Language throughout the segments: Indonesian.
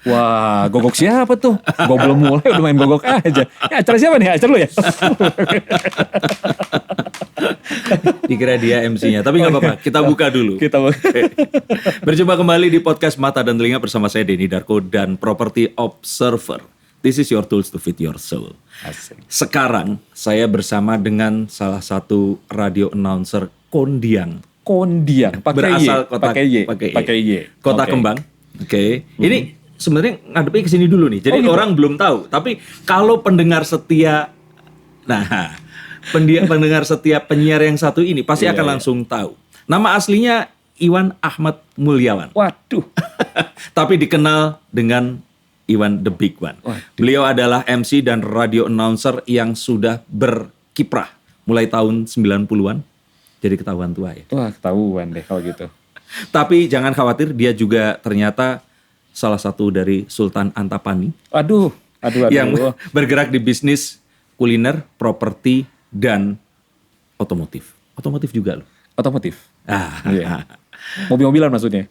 Wah, gogok siapa tuh? Gue belum mulai udah main gogok aja. Ya, acara siapa nih? Acara lu ya? Dikira dia MC-nya, tapi nggak apa-apa. Kita buka dulu. Kita Berjumpa kembali di podcast Mata dan Telinga bersama saya Denny Darko dan Property Observer. This is your tools to feed your soul. Asik. Sekarang saya bersama dengan salah satu radio announcer kondiang. Kondiang, Berasal pakai Y. Kota Oke. Kembang. Oke. Ini sebenarnya ngadepnya ke sini dulu nih. Jadi gitu? orang belum tahu. Tapi kalau pendengar setia, nah, pendengar setia penyiar yang satu ini pasti Iya, akan langsung tahu. Nama aslinya Iwan Ahmad Mulyawan. Waduh. Tapi dikenal dengan Iwan The Big One. Waduh. Beliau adalah MC dan radio announcer yang sudah berkiprah mulai tahun 90-an. Jadi ketahuan tua ya. Wah, ketahuan deh kalau gitu. Tapi jangan khawatir, dia juga ternyata salah satu dari Sultan Antapani Aduh. yang bergerak di bisnis kuliner, properti, dan otomotif. Otomotif juga loh. Otomotif. Ah. Iya. Mobil-mobilan maksudnya.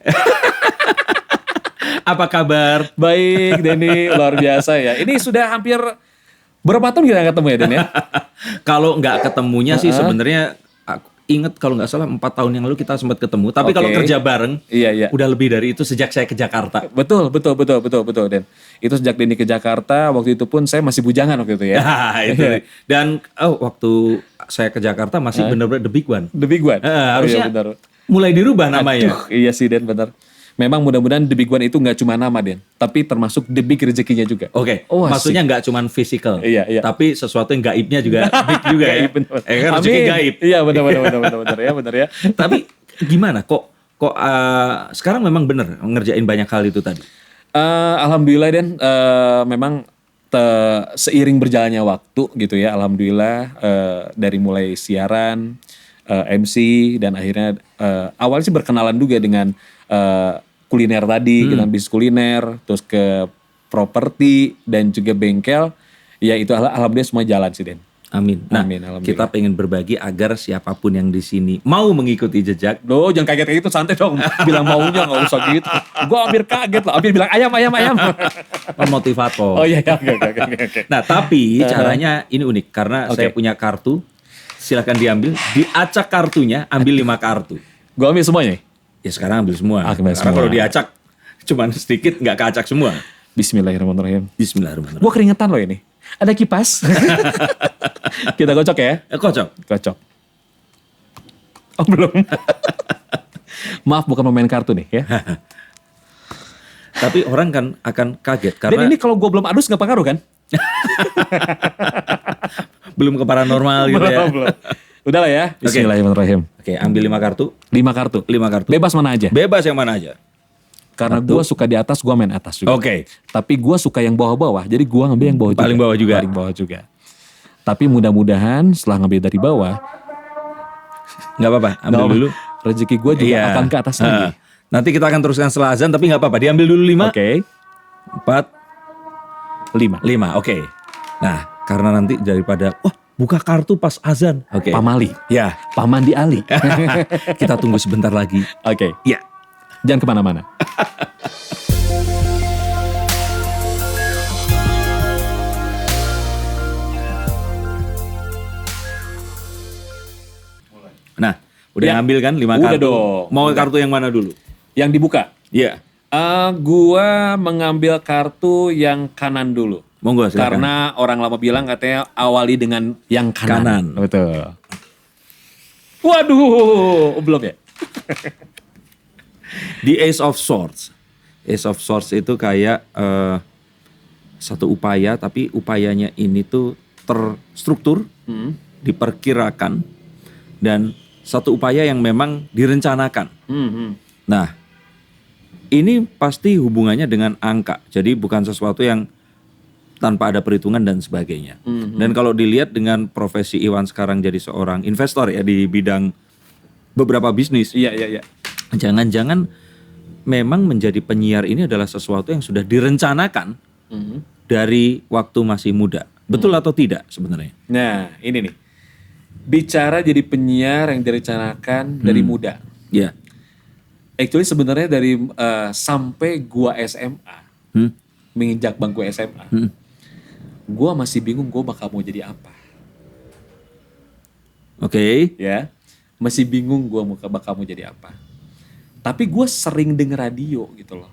Apa kabar? Baik, Denny, luar biasa ya. Ini sudah hampir berapa tahun kita nggak ketemu ya, Den ya? Kalau nggak ketemunya sih sebenarnya aku inget kalau nggak salah 4 tahun yang lalu kita sempat ketemu. Tapi kalau Oke. kerja bareng, Iya. udah lebih dari itu sejak saya ke Jakarta. Betul, Den. Itu sejak Denny ke Jakarta, waktu itu pun saya masih bujangan waktu itu ya. Nah, itu. Dan waktu saya ke Jakarta masih benar-benar The Big One. The Big One. Harusnya Iya, benar. mulai dirubah namanya. Aduh, iya sih, Den, benar. Memang mudah-mudahan The Big One itu nggak cuma nama, Den, tapi termasuk the big rezekinya juga. Oke, Oh, asik. maksudnya nggak cuma physical, Iya. tapi sesuatu yang gaibnya juga big juga ya. Gaib, benar. Kan rezeki Amin. gaib. Iya, benar ya. Tapi gimana kok sekarang memang bener ngerjain banyak hal itu tadi? Alhamdulillah, Den, memang seiring berjalannya waktu gitu ya, alhamdulillah dari mulai siaran, MC, dan akhirnya awalnya sih berkenalan juga dengan kuliner tadi, dengan bisnis kuliner, terus ke properti dan juga bengkel, ya itu alhamdulillah semua jalan sih, Den. Amin. Nah, Amin, alhamdulillah. kita pengen berbagi agar siapapun yang di sini mau mengikuti jejak. Loh, jangan kaget kayak gitu, santai dong. Bilang maunya nggak usah gitu. Gue hampir kaget lah, hampir bilang ayam. Motivator. Oh iya, oke. Nah, tapi caranya ini unik karena saya punya kartu. Silakan diambil, diacak kartunya, ambil 5 kartu. Gue ambil semuanya. Ya sekarang ambil semua. Ambil Karena semua. kalau diacak cuman sedikit nggak keacak semua. Bismillahirrahmanirrahim. Bismillahirrahmanirrahim. Gue keringetan loh ini. Ada kipas. Kita kocok ya. Kocok. Kocok. Oh belum. Maaf bukan pemain kartu nih ya. Tapi orang kan akan kaget Dan karena ini kalau gue belum adus gak pengaruh kan? belum ke paranormal gitu ya. Belum. Udah lah ya. Bismillahirrahmanirrahim. Oke, ambil 5 kartu. 5 kartu. 5 kartu. Bebas mana aja. Bebas yang mana aja. Karena gue suka di atas, gue main atas juga. Oke. Tapi gue suka yang bawah-bawah. Jadi gue ngambil yang bawah juga. Paling bawah juga. Paling bawah juga. Tapi mudah-mudahan setelah ngambil dari bawah, Nggak apa-apa, ambil dulu. rezeki gue juga Iya. akan ke atas lagi. Nanti kita akan teruskan setelah azan, tapi nggak apa-apa. Diambil dulu 5, Oke. 4, 5. 5. Oke. Nah, karena nanti daripada, wah buka kartu pas azan. Oke. Pamali. Ya, Paman di Ali. kita tunggu sebentar lagi. Oke. Ya. Jangan kemana-mana. Nah, udah Ya. ngambil kan 5 Udah kartu? dong. Mau kartu yang mana dulu? Yang dibuka. Iya. Gua mengambil kartu yang kanan dulu. Monggo silakan. Karena orang lama bilang katanya awali dengan yang kanan. Betul. Waduh, belum ya? The Ace of Swords. Ace of Swords itu kayak satu upaya, tapi upayanya ini tuh terstruktur, diperkirakan, dan satu upaya yang memang direncanakan. Nah, ini pasti hubungannya dengan angka. Jadi bukan sesuatu yang tanpa ada perhitungan dan sebagainya. Dan kalau dilihat dengan profesi Iwan sekarang jadi seorang investor ya di bidang beberapa bisnis. Iya. Jangan-jangan memang menjadi penyiar ini adalah sesuatu yang sudah direncanakan dari waktu masih muda. Betul atau tidak sebenarnya? Nah, ini nih. Bicara jadi penyiar yang direncanakan dari muda. Ya. Actually sebenarnya dari sampai gua SMA, Hmm? menginjak bangku SMA, gua masih bingung gua bakal mau jadi apa. Oke. Ya, masih bingung gua bakal mau jadi apa. Tapi gua sering denger radio gitu loh.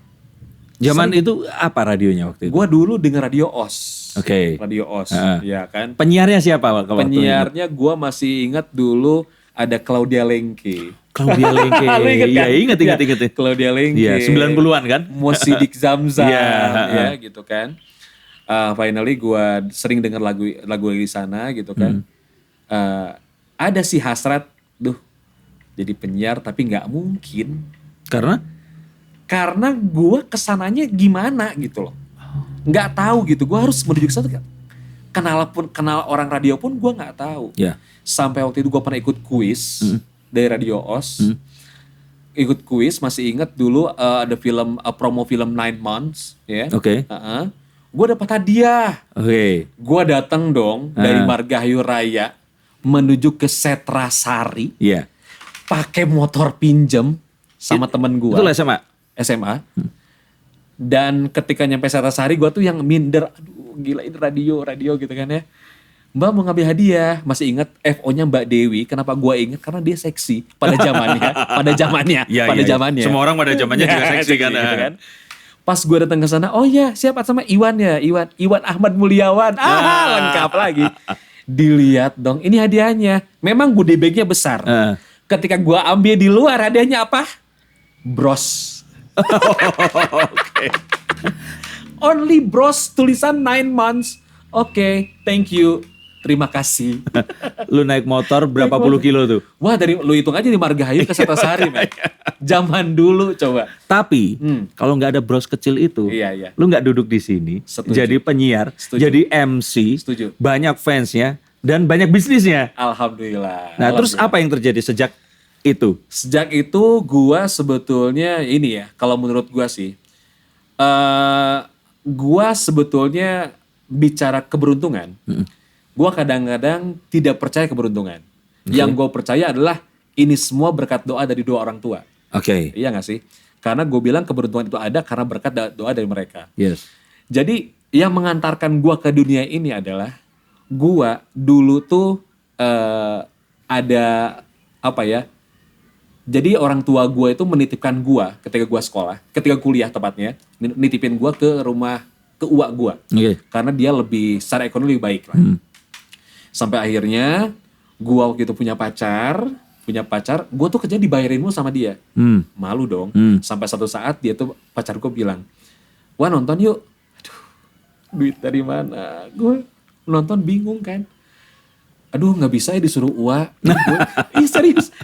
Zaman itu apa radionya waktu itu? Gua dulu denger radio OS. Oke. Radio OS, Heeh. ya kan. Penyiarnya siapa waktu itu? Penyiarnya gua masih ingat dulu ada Claudia Lengke. Claudia Lengke. Lu inget Iya, kan? inget. Ya, Claudia Lengke. Iya, 90-an kan? Mo Sidik Zamzam, Iya, ya gitu kan. Finally gua sering denger lagu di sana gitu kan. Ada sih hasrat, jadi penyiar tapi nggak mungkin. Karena gue kesananya gimana gitu loh. Nggak tahu gitu, gue harus menuju ke sana. Kenal orang radio pun gue nggak tahu. Ya. Sampai waktu itu gue pernah ikut kuis dari Radio OS. Ikut kuis, masih inget dulu ada promo film 9 Months. Ya. Oke. Gue dapat hadiah. Oke. Gue datang dong dari Margahayu Raya menuju ke Setrasari. Iya. Pakai motor pinjem sama temen gue. Itu SMA? SMA. Dan ketika nyampe Setrasari gue tuh yang minder. Aduh gila ini radio gitu kan ya. Mbak mau ngambil hadiah. Masih ingat FO-nya Mbak Dewi. Kenapa gue ingat? Karena dia seksi pada zamannya. pada zamannya. Semua orang pada zamannya juga seksi kan. Gitu kan. Pas gue datang ke sana, oh ya siapa sama Iwan ya? Iwan Ahmad Mulyawan. Lengkap lagi. Dilihat dong, ini hadiahnya. Memang goodie bag-nya besar. Ketika gue ambil di luar, hadiahnya apa? Bros. Oke. Only bros, tulisan 9 months. Oke, thank you. Terima kasih. Lu naik motor berapa puluh kilo tuh? Wah, lu hitung aja di Margahayu ke Setrasari, men. Zaman dulu coba. Tapi kalau nggak ada bros kecil itu, Iya. lu nggak duduk di sini, Setuju. jadi penyiar, Setuju. jadi MC, Setuju. banyak fansnya dan banyak bisnisnya. Alhamdulillah. Nah, terus apa yang terjadi sejak itu? Sejak itu gua sebetulnya ini ya, kalau menurut gua sih, gua sebetulnya bicara keberuntungan, gua kadang-kadang tidak percaya keberuntungan. Yang gua percaya adalah ini semua berkat doa dari dua orang tua. Oke. Iya gak sih? Karena gue bilang keberuntungan itu ada karena berkat doa dari mereka. Yes. Jadi yang mengantarkan gua ke dunia ini adalah gua dulu tuh ada apa ya? Jadi orang tua gua itu menitipkan gua ketika gua sekolah, ketika kuliah tepatnya, nitipin gua ke rumah ke uak gua. Oke. Karena dia lebih secara ekonomi lebih baik lah. Sampai akhirnya gua waktu itu punya pacar, gua tuh kerja dibayarin mulu sama dia. Malu dong. Sampai satu saat dia tuh pacar gua bilang, "Wah, nonton yuk." Aduh, duit dari mana? Gue nonton bingung kan. Aduh, nggak bisa ya disuruh uak. Ih,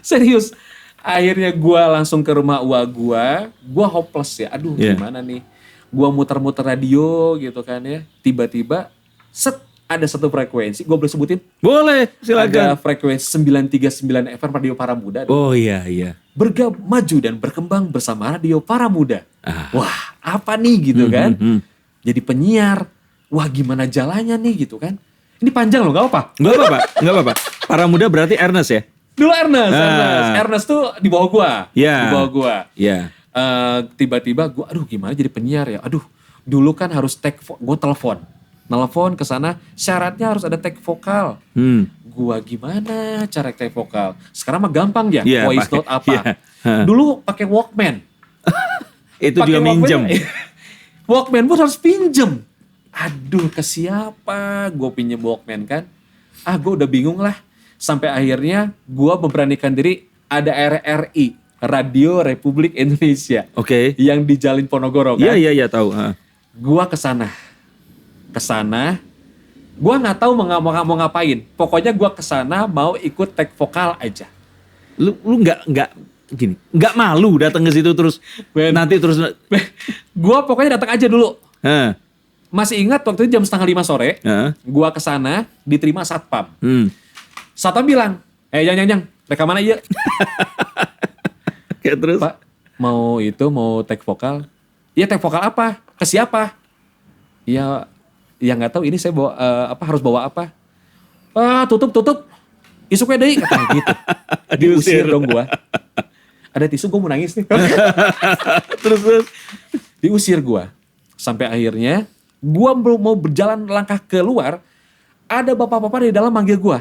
serius. Akhirnya gue langsung ke rumah uak gue hopeless ya. Aduh, gimana nih? Gue muter-muter radio gitu kan ya. Tiba-tiba, ada satu frekuensi. Gue boleh sebutin? Boleh, silakan. Ada frekuensi 939 FM Radio Para Muda. Oh iya. Maju dan berkembang bersama Radio Para Muda. Wah, apa nih gitu kan? Jadi penyiar. Wah, gimana jalannya nih gitu kan? Ini panjang loh, gak apa-apa. Gak apa-apa. Para Muda berarti Ernest ya? Dulu Ernest tuh di bawah gua. Iya. Di bawah gua. Iya. Tiba-tiba gua, aduh gimana jadi penyiar ya. Aduh, dulu kan harus gua telepon ke sana, syaratnya harus ada tag vokal. Gua gimana cara tag vokal? Sekarang mah gampang ya, voice note apa. Dulu pakai Walkman. Itu juga minjem. Walkman pun harus pinjem. Aduh, ke siapa gue pinjem Walkman kan? Gue udah bingung lah. Sampai akhirnya gue memberanikan diri, ada RRI, Radio Republik Indonesia. Oke. Yang di Jalan Ponorogo kan? Iya tahu. Gue kesana. Gue nggak tahu mau ngapain. Pokoknya gue kesana mau ikut tag vokal aja. Lu nggak malu datang ke situ terus nanti terus. Gue pokoknya datang aja dulu. Masih ingat waktu itu jam 4:30 sore, gua kesana diterima satpam. Satpam bilang, Yang, rekaman aja. Kayak terus? Pak, mau tag vokal? Iya, tag vokal apa? Ke siapa? Ya nggak tahu ini saya bawa harus bawa apa? Tutup. Isuk deh katanya gitu. Diusir dong gua. ada tisu, gue mau nangis nih. Terus. Diusir gue. Sampai akhirnya gue mau berjalan langkah keluar, ada bapak-bapak di dalam manggil gue.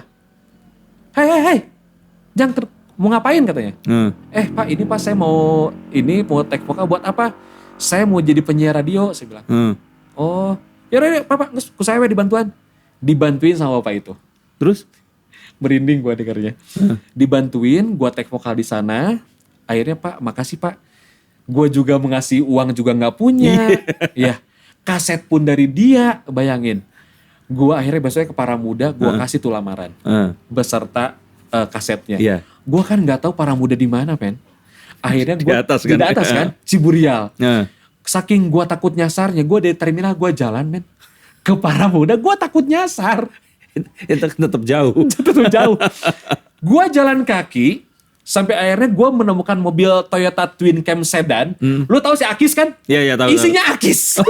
Hei, jangan mau ngapain katanya. Pak, ini Pak saya mau take vokal buat apa? Saya mau jadi penyiar radio, saya bilang. Oh, ya Pak, saya dibantuin sama bapak itu. Terus? Merinding gue dengarnya. Dibantuin, gue take vokal di sana. Akhirnya Pak, makasih Pak. Gue juga mengasih uang juga nggak punya. Ya, kaset pun dari dia, bayangin. Gue akhirnya besoknya ke Para Muda, gue kasih tuh lamaran beserta kasetnya. Gue kan nggak tahu Para Muda di mana, men. Akhirnya gue di atas kan, Ciburial. Saking gue takut nyasarnya, gue dari terminal gue jalan, men, ke Para Muda. Gue takut nyasar. Itu tetap jauh. Gue jalan kaki sampai akhirnya gue menemukan mobil Toyota Twin Cam sedan. Lu tahu si Akis kan? Iya, tahu. Isinya Akis.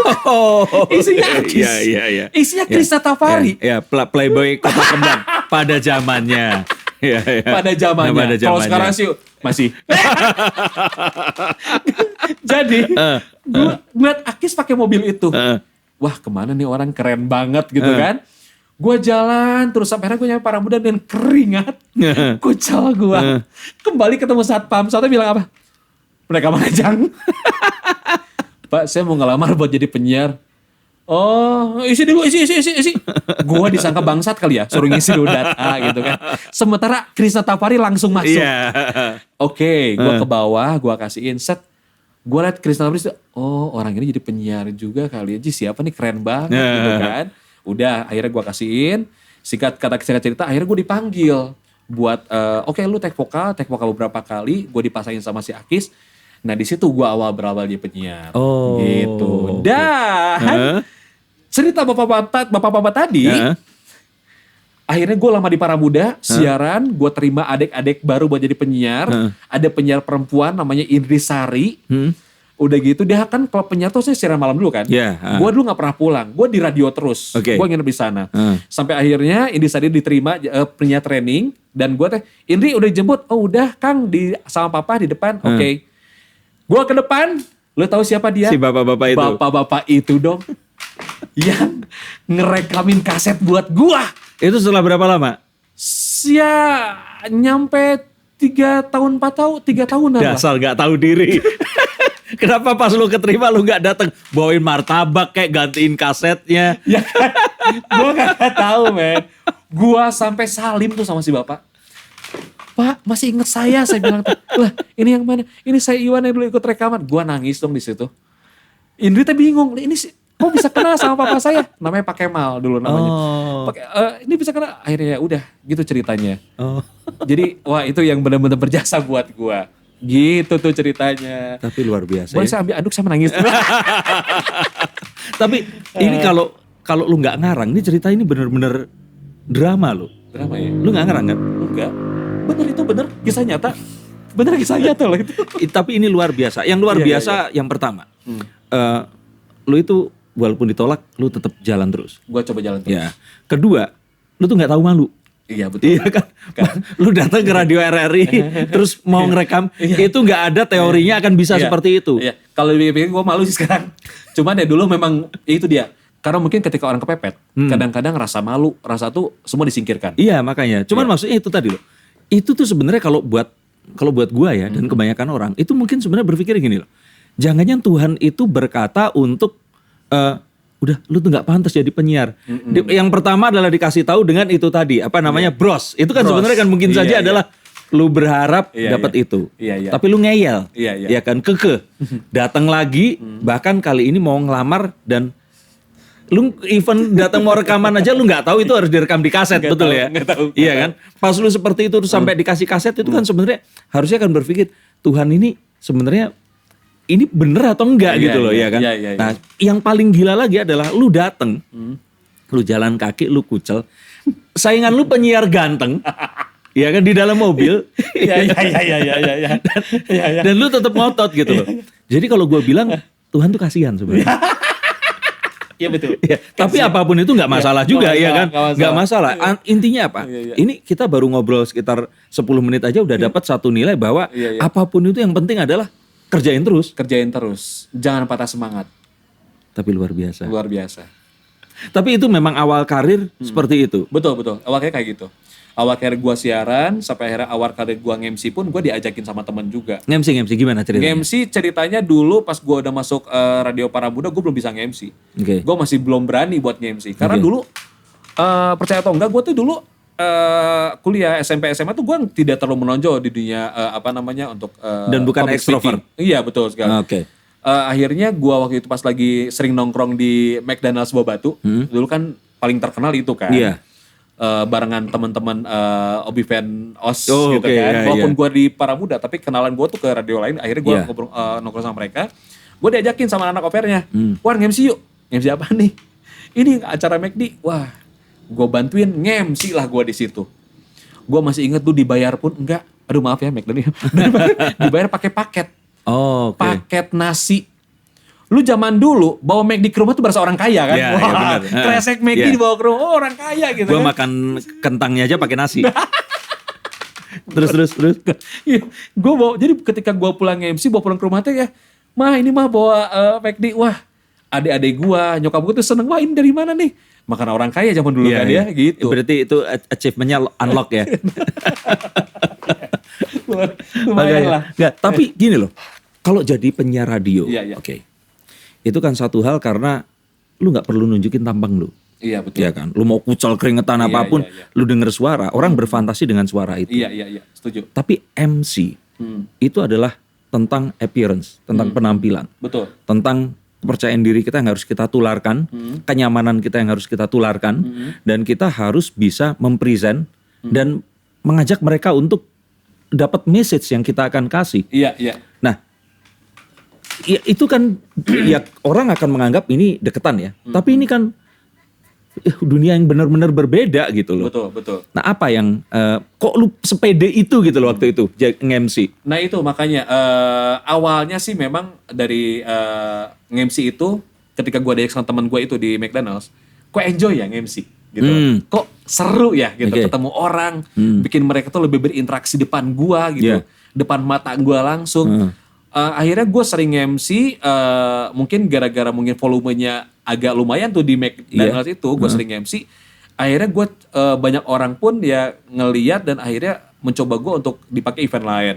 Isinya Akis. Iya. Isinya Krishna Tafari. Iya, playboy Kota Kembang pada zamannya. Iya. Pada zamannya. Kalau sekarang sih masih. Jadi gue ngeliat Akis pakai mobil itu. Wah, kemana nih orang, keren banget gitu kan? Gue jalan terus sampai akhirnya gue nyampe Para Muda dengan keringat. Kucel gue. Kembali ketemu satpam. Satpam bilang apa? Mereka mana Jang? Pak, saya mau ngelamar buat jadi penyiar. Oh, isi dulu, isi. Gue disangka bangsat kali ya, suruh ngisi dulu data gitu kan. Sementara Krishna Tafari langsung masuk. Oke, gue ke bawah, gue kasihin set. Gue liat Krishna Tafari, oh orang ini jadi penyiar juga kali aja. Siapa nih, keren banget gitu kan. Udah, akhirnya gue kasihin. Singkat cerita, akhirnya gue dipanggil buat, oke, lu take vokal beberapa kali. Gue dipasangin sama si Akis. Nah di situ gue berawal jadi penyiar. Gitu. Dan cerita bapak-bapak tadi, akhirnya gue lama di Para Muda, siaran, gue terima adik-adik baru buat jadi penyiar. Ada penyiar perempuan namanya Indri Sari. Udah gitu, dia kan kalau penyiar tuh saya siaran malam dulu kan. Gue dulu gak pernah pulang, gue di radio terus. Gue nginep di sana. Sampai akhirnya Indri Sari diterima penyiar training. Dan gue Indri udah dijemput, oh udah Kang sama papa di depan. Oke. Gue ke depan, lo tahu siapa dia? Si bapak-bapak itu. Bapak-bapak itu dong. Yang ngerekamin kaset buat gue. Itu setelah berapa lama? Ya nyampe 3 tahun 4 tahun 3 tahunan lah. Dasar gak tahu diri. Kenapa pas lu keterima lu gak datang bawain martabak kayak gantiin kasetnya? Ya kan, gue gak tahu men. Gue sampai salim tuh sama si bapak. Pak, masih inget saya bilang. Lah, ini yang mana? Ini saya Iwan yang dulu ikut rekaman. Gue nangis dong di situ. Indri tuh bingung. Ini kok bisa kenal sama papa saya? Namanya Pak Kemal dulu namanya. Ini bisa kenal. Akhirnya ya udah, gitu ceritanya. Jadi, wah itu yang benar-benar berjasa buat gue. Gitu tuh ceritanya. Tapi luar biasa. Boleh saya ambil aduk sama nangis. Tapi ini kalau lu nggak ngarang, ini cerita ini bener-bener drama lo. Drama ya? Lu nggak ngarang kan? Enggak. Bener kisah nyata. Bener kisah nyata loh itu. Tapi ini luar biasa. Yang luar biasa yang pertama, lu itu walaupun ditolak, lu tetap jalan terus. Gua coba jalan terus. Ya. Kedua, lu tuh nggak tahu malu. Iya betul. Iya kan? Lu datang ke radio RRI terus mau ngerekam, itu nggak ada teorinya akan bisa seperti itu. Iya. Kalau dipikir gue malu sih sekarang. Cuman ya dulu memang itu dia. Karena mungkin ketika orang kepepet, kadang-kadang rasa malu, rasa tuh semua disingkirkan. Iya makanya. Cuman maksudnya itu tadi loh. Itu tuh sebenarnya kalau buat gue ya dan kebanyakan orang itu mungkin sebenarnya berpikir gini loh. Jangan-jangan Tuhan itu berkata untuk udah lu tuh nggak pantas jadi penyiar. Yang pertama adalah dikasih tahu dengan itu tadi apa namanya bros. Itu kan sebenarnya kan mungkin saja adalah lu berharap dapat itu. Tapi lu ngeyel. Ya kan keke. Datang lagi bahkan kali ini mau ngelamar dan lu even datang mau rekaman aja lu nggak tahu itu harus direkam di kaset. Betul ya? Iya kan? Pas lu seperti itu terus sampai dikasih kaset itu kan sebenarnya harusnya kan berpikir Tuhan ini sebenarnya ini bener atau enggak gitu loh ya kan. Nah yang paling gila lagi adalah lu dateng, lu jalan kaki, lu kucel, saingan lu penyiar ganteng, ya kan di dalam mobil, dan lu tetap ngotot gitu loh. Jadi kalau gue bilang Tuhan tuh kasihan sebenarnya. Iya betul. Ya, tapi apapun itu nggak masalah juga ya kan, nggak masalah. Intinya apa? Iya. Ini kita baru ngobrol sekitar 10 menit aja udah dapat satu nilai bahwa Iya. apapun itu yang penting adalah kerjain terus. Kerjain terus, jangan patah semangat. Tapi luar biasa. Luar biasa. Tapi itu memang awal karir seperti itu. Betul. Awalnya kayak gitu. Awal karir gua siaran, sampai akhirnya awal karir gua nge-MC pun gua diajakin sama teman juga. Nge-MC gimana ceritanya? Nge-MC ceritanya dulu pas gua udah masuk Radio Paramuda, gua belum bisa nge-MC. Oke. Gue masih belum berani buat nge-MC. Karena dulu, percaya atau enggak, gue tuh dulu kuliah SMP SMA tuh gue tidak terlalu menonjol di dunia untuk Dan bukan public extrovert. speaking. Iya betul sekali. Oke. Akhirnya gue waktu itu pas lagi sering nongkrong di McDonald's Buah Batu, dulu kan paling terkenal itu kan. Iya. Barengan teman-teman Obi Fan OS Oh, gitu oke, kan. iya, Walaupun iya. gue di Paramuda, tapi kenalan gue tuh ke radio lain. Akhirnya gue Iya. nongkrong sama mereka. Gue diajakin sama anak opernya, Wah nge-MC yuk. Nge-MC apa nih? Ini acara McD. Wah, gue bantuin nge-MC lah gue di situ. Gue masih inget tuh dibayar pun enggak. Aduh maaf ya McD. Dibayar pakai paket. Oh, oke. Paket nasi. Lu zaman dulu bawa McD ke rumah tuh berasa orang kaya kan? Iya, Wah, iya benar. kresek McD Iya. dibawa ke rumah, oh orang kaya gitu Gue kan. makan kentangnya aja pakai nasi. terus. Iya, gue bawa, jadi ketika gue pulang MC, bawa pulang ke rumah tuh ya, ini mah bawa McD, wah adik-adik gue, nyokap gue tuh seneng, wah ini dari mana nih? Makan orang kaya zaman dulu kan ya, gitu. Berarti itu achievement-nya unlock ya. Lumayan lah. Nggak, tapi gini loh, kalau jadi penyiar radio, Iya. oke, itu kan satu hal karena lu nggak perlu nunjukin tampang lu. Iya betul. Ya kan, lu mau kucel keringetan Iya, apapun, iya. lu denger suara, orang berfantasi dengan suara itu. Iya, setuju. Tapi MC itu adalah tentang appearance, tentang penampilan, Betul. tentang kepercayaan diri kita yang harus kita tularkan, kenyamanan kita yang harus kita tularkan, dan kita harus bisa mempresent dan mengajak mereka untuk dapat message yang kita akan kasih. Iya. Nah, ya itu kan ya orang akan menganggap ini deketan ya, tapi ini kan dunia yang benar-benar berbeda gitu loh. Betul. Nah, apa yang kok lu sepede itu gitu loh waktu itu nge-MC? Nah itu makanya awalnya sih memang dari nge-MC itu ketika gue diajak sama teman gue itu di McDonald's, kok enjoy ya nge-MC gitu. Kok seru ya gitu Oke. ketemu orang, bikin mereka tuh lebih berinteraksi depan gue gitu, depan mata gue langsung. Akhirnya gue sering nge-MC mungkin gara-gara mungkin volumenya agak lumayan tuh di McDonald's itu, gue sering nge-MC. Akhirnya gue banyak orang pun ya ngeliat dan akhirnya mencoba gue untuk dipakai event lain.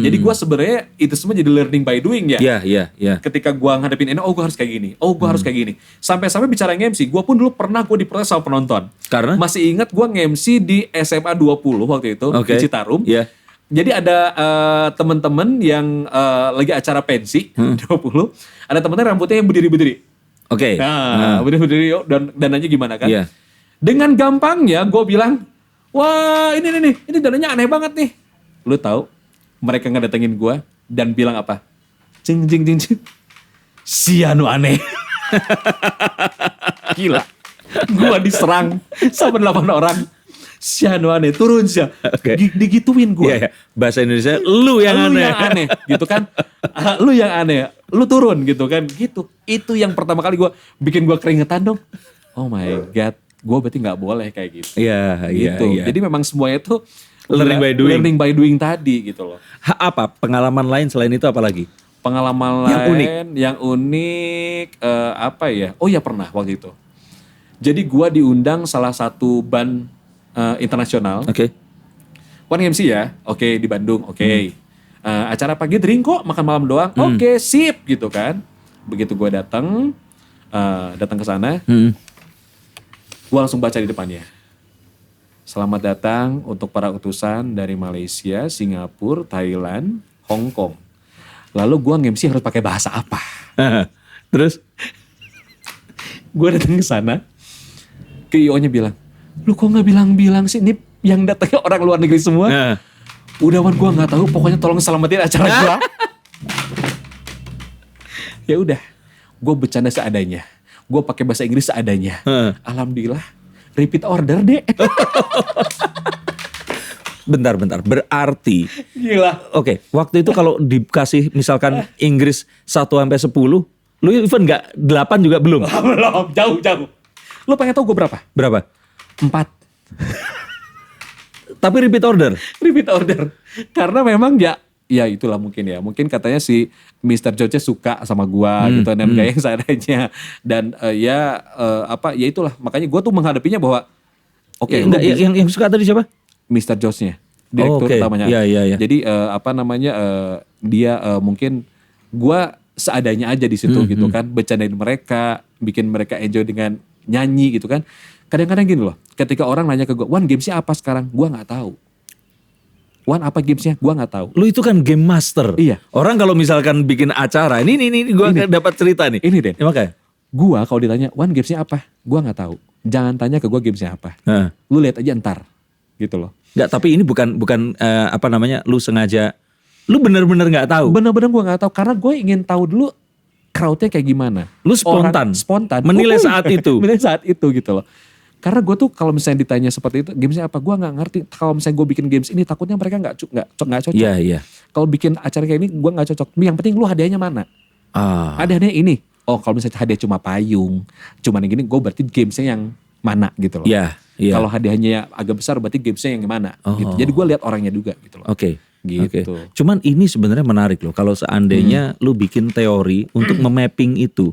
Jadi gue sebenarnya itu semua jadi learning by doing ya. Iya. Ketika gue ngadepin ini, gue harus kayak gini. Gue harus kayak gini. Sampai-sampai bicara nge-MC, gue pun dulu pernah gue diprotes sama penonton. Karena? Masih ingat gue nge-MC di SMA 20 waktu itu, Oke. di Citarum. Iya. Jadi ada teman-teman yang lagi acara pensi 20, ada teman-teman rambutnya yang berdiri-berdiri. Oke. Nah, berdiri-berdiri dan dananya gimana kan? Iya. Dengan gampangnya gue bilang, wah ini dananya aneh banget nih. Lu tahu mereka ngedatengin gue dan bilang apa? Cing. Si anu aneh. Gila. Gue diserang sama 8 orang. Si anu aneh, turun sih. Oke. Digituin gue. Iya. Bahasa Indonesia lu yang Lu aneh. yang aneh gitu kan. Lu yang aneh. Lu turun gitu kan. Gitu. Itu yang pertama kali bikin gue keringetan dong. Oh my God. Gue berarti gak boleh kayak gitu. Iya. Gitu. Jadi memang semuanya itu Learning by doing. Learning by doing tadi gitu loh. Apa pengalaman lain selain itu apa lagi? Pengalaman Yang unik. yang unik apa ya? Oh ya pernah waktu itu. Jadi gue diundang salah satu band internasional. Oke. One MC ya, oke di Bandung, oke. Acara pagi drink kok, makan malam doang, oke sip gitu kan. Begitu gue datang ke sana, gue langsung baca di depannya. Selamat datang untuk para utusan dari Malaysia, Singapura, Thailand, Hong Kong. Lalu gue nge-MC harus pakai bahasa apa? Terus? Gue datang ke sana, ke IO-nya bilang, lu kok nggak bilang-bilang sih? Ini yang datangnya orang luar negeri semua. Udah Wan, gue nggak tahu. Pokoknya tolong selamatin acara gue. Ya udah, gue bercanda seadanya. Gue pakai bahasa Inggris seadanya. Alhamdulillah, repeat order deh. Bentar. Berarti, Gila. oke, waktu itu kalau dikasih misalkan Inggris 1 sampai 10, Lu even nggak 8 juga belum? Belum, jauh. Lu pengen tahu gue berapa? Berapa? 4. Tapi repeat order. Repeat order. Karena memang ya itulah mungkin ya. Mungkin katanya si Mr. George suka sama gua gitu dan gaya yang seadanya. Dan ya itulah. Makanya gua tuh menghadapinya bahwa Enggak, yang suka tadi siapa? Mr. George-nya. Direktur utamanya. Iya. Jadi dia mungkin gua seadanya aja di situ gitu kan. Bercandain mereka, bikin mereka enjoy dengan nyanyi gitu kan. Kadang-kadang gini loh, ketika orang nanya ke gue, Wan gamesnya apa sekarang? Gue nggak tahu. Wan apa gamesnya? Gue nggak tahu. Lu itu kan game master. Iya. Orang kalau misalkan bikin acara, ini gue dapat cerita nih. Ini Den. Ya, makanya. Gue kalau ditanya, Wan gamesnya apa? Gue nggak tahu. Jangan tanya ke gue gamesnya apa. Lu lihat aja ntar, gitu loh. Nggak, tapi ini bukan lu sengaja, lu bener-bener nggak tahu. Bener-bener gue nggak tahu karena gue ingin tahu dulu crowdnya kayak gimana. Lu spontan. Menilai saat itu. Menilai saat itu gitu loh. Karena gue tuh kalau misalnya ditanya seperti itu, gamesnya apa? Gue nggak ngerti. Kalau misalnya gue bikin games ini, takutnya mereka nggak cocok. Iya. Kalau bikin acara kayak ini, gue nggak cocok. Yang penting lu hadiahnya mana? Hadiahnya ini. Oh, kalau misalnya hadiah cuma payung, cuma yang gini, gue berarti gamesnya yang mana gitu loh. Iya. Kalau hadiahnya agak besar, berarti gamesnya yang mana? Gitu. Jadi gue lihat orangnya juga gitu loh. Oke. Gitu. Cuman ini sebenarnya menarik loh. Kalau seandainya lu bikin teori untuk memapping itu,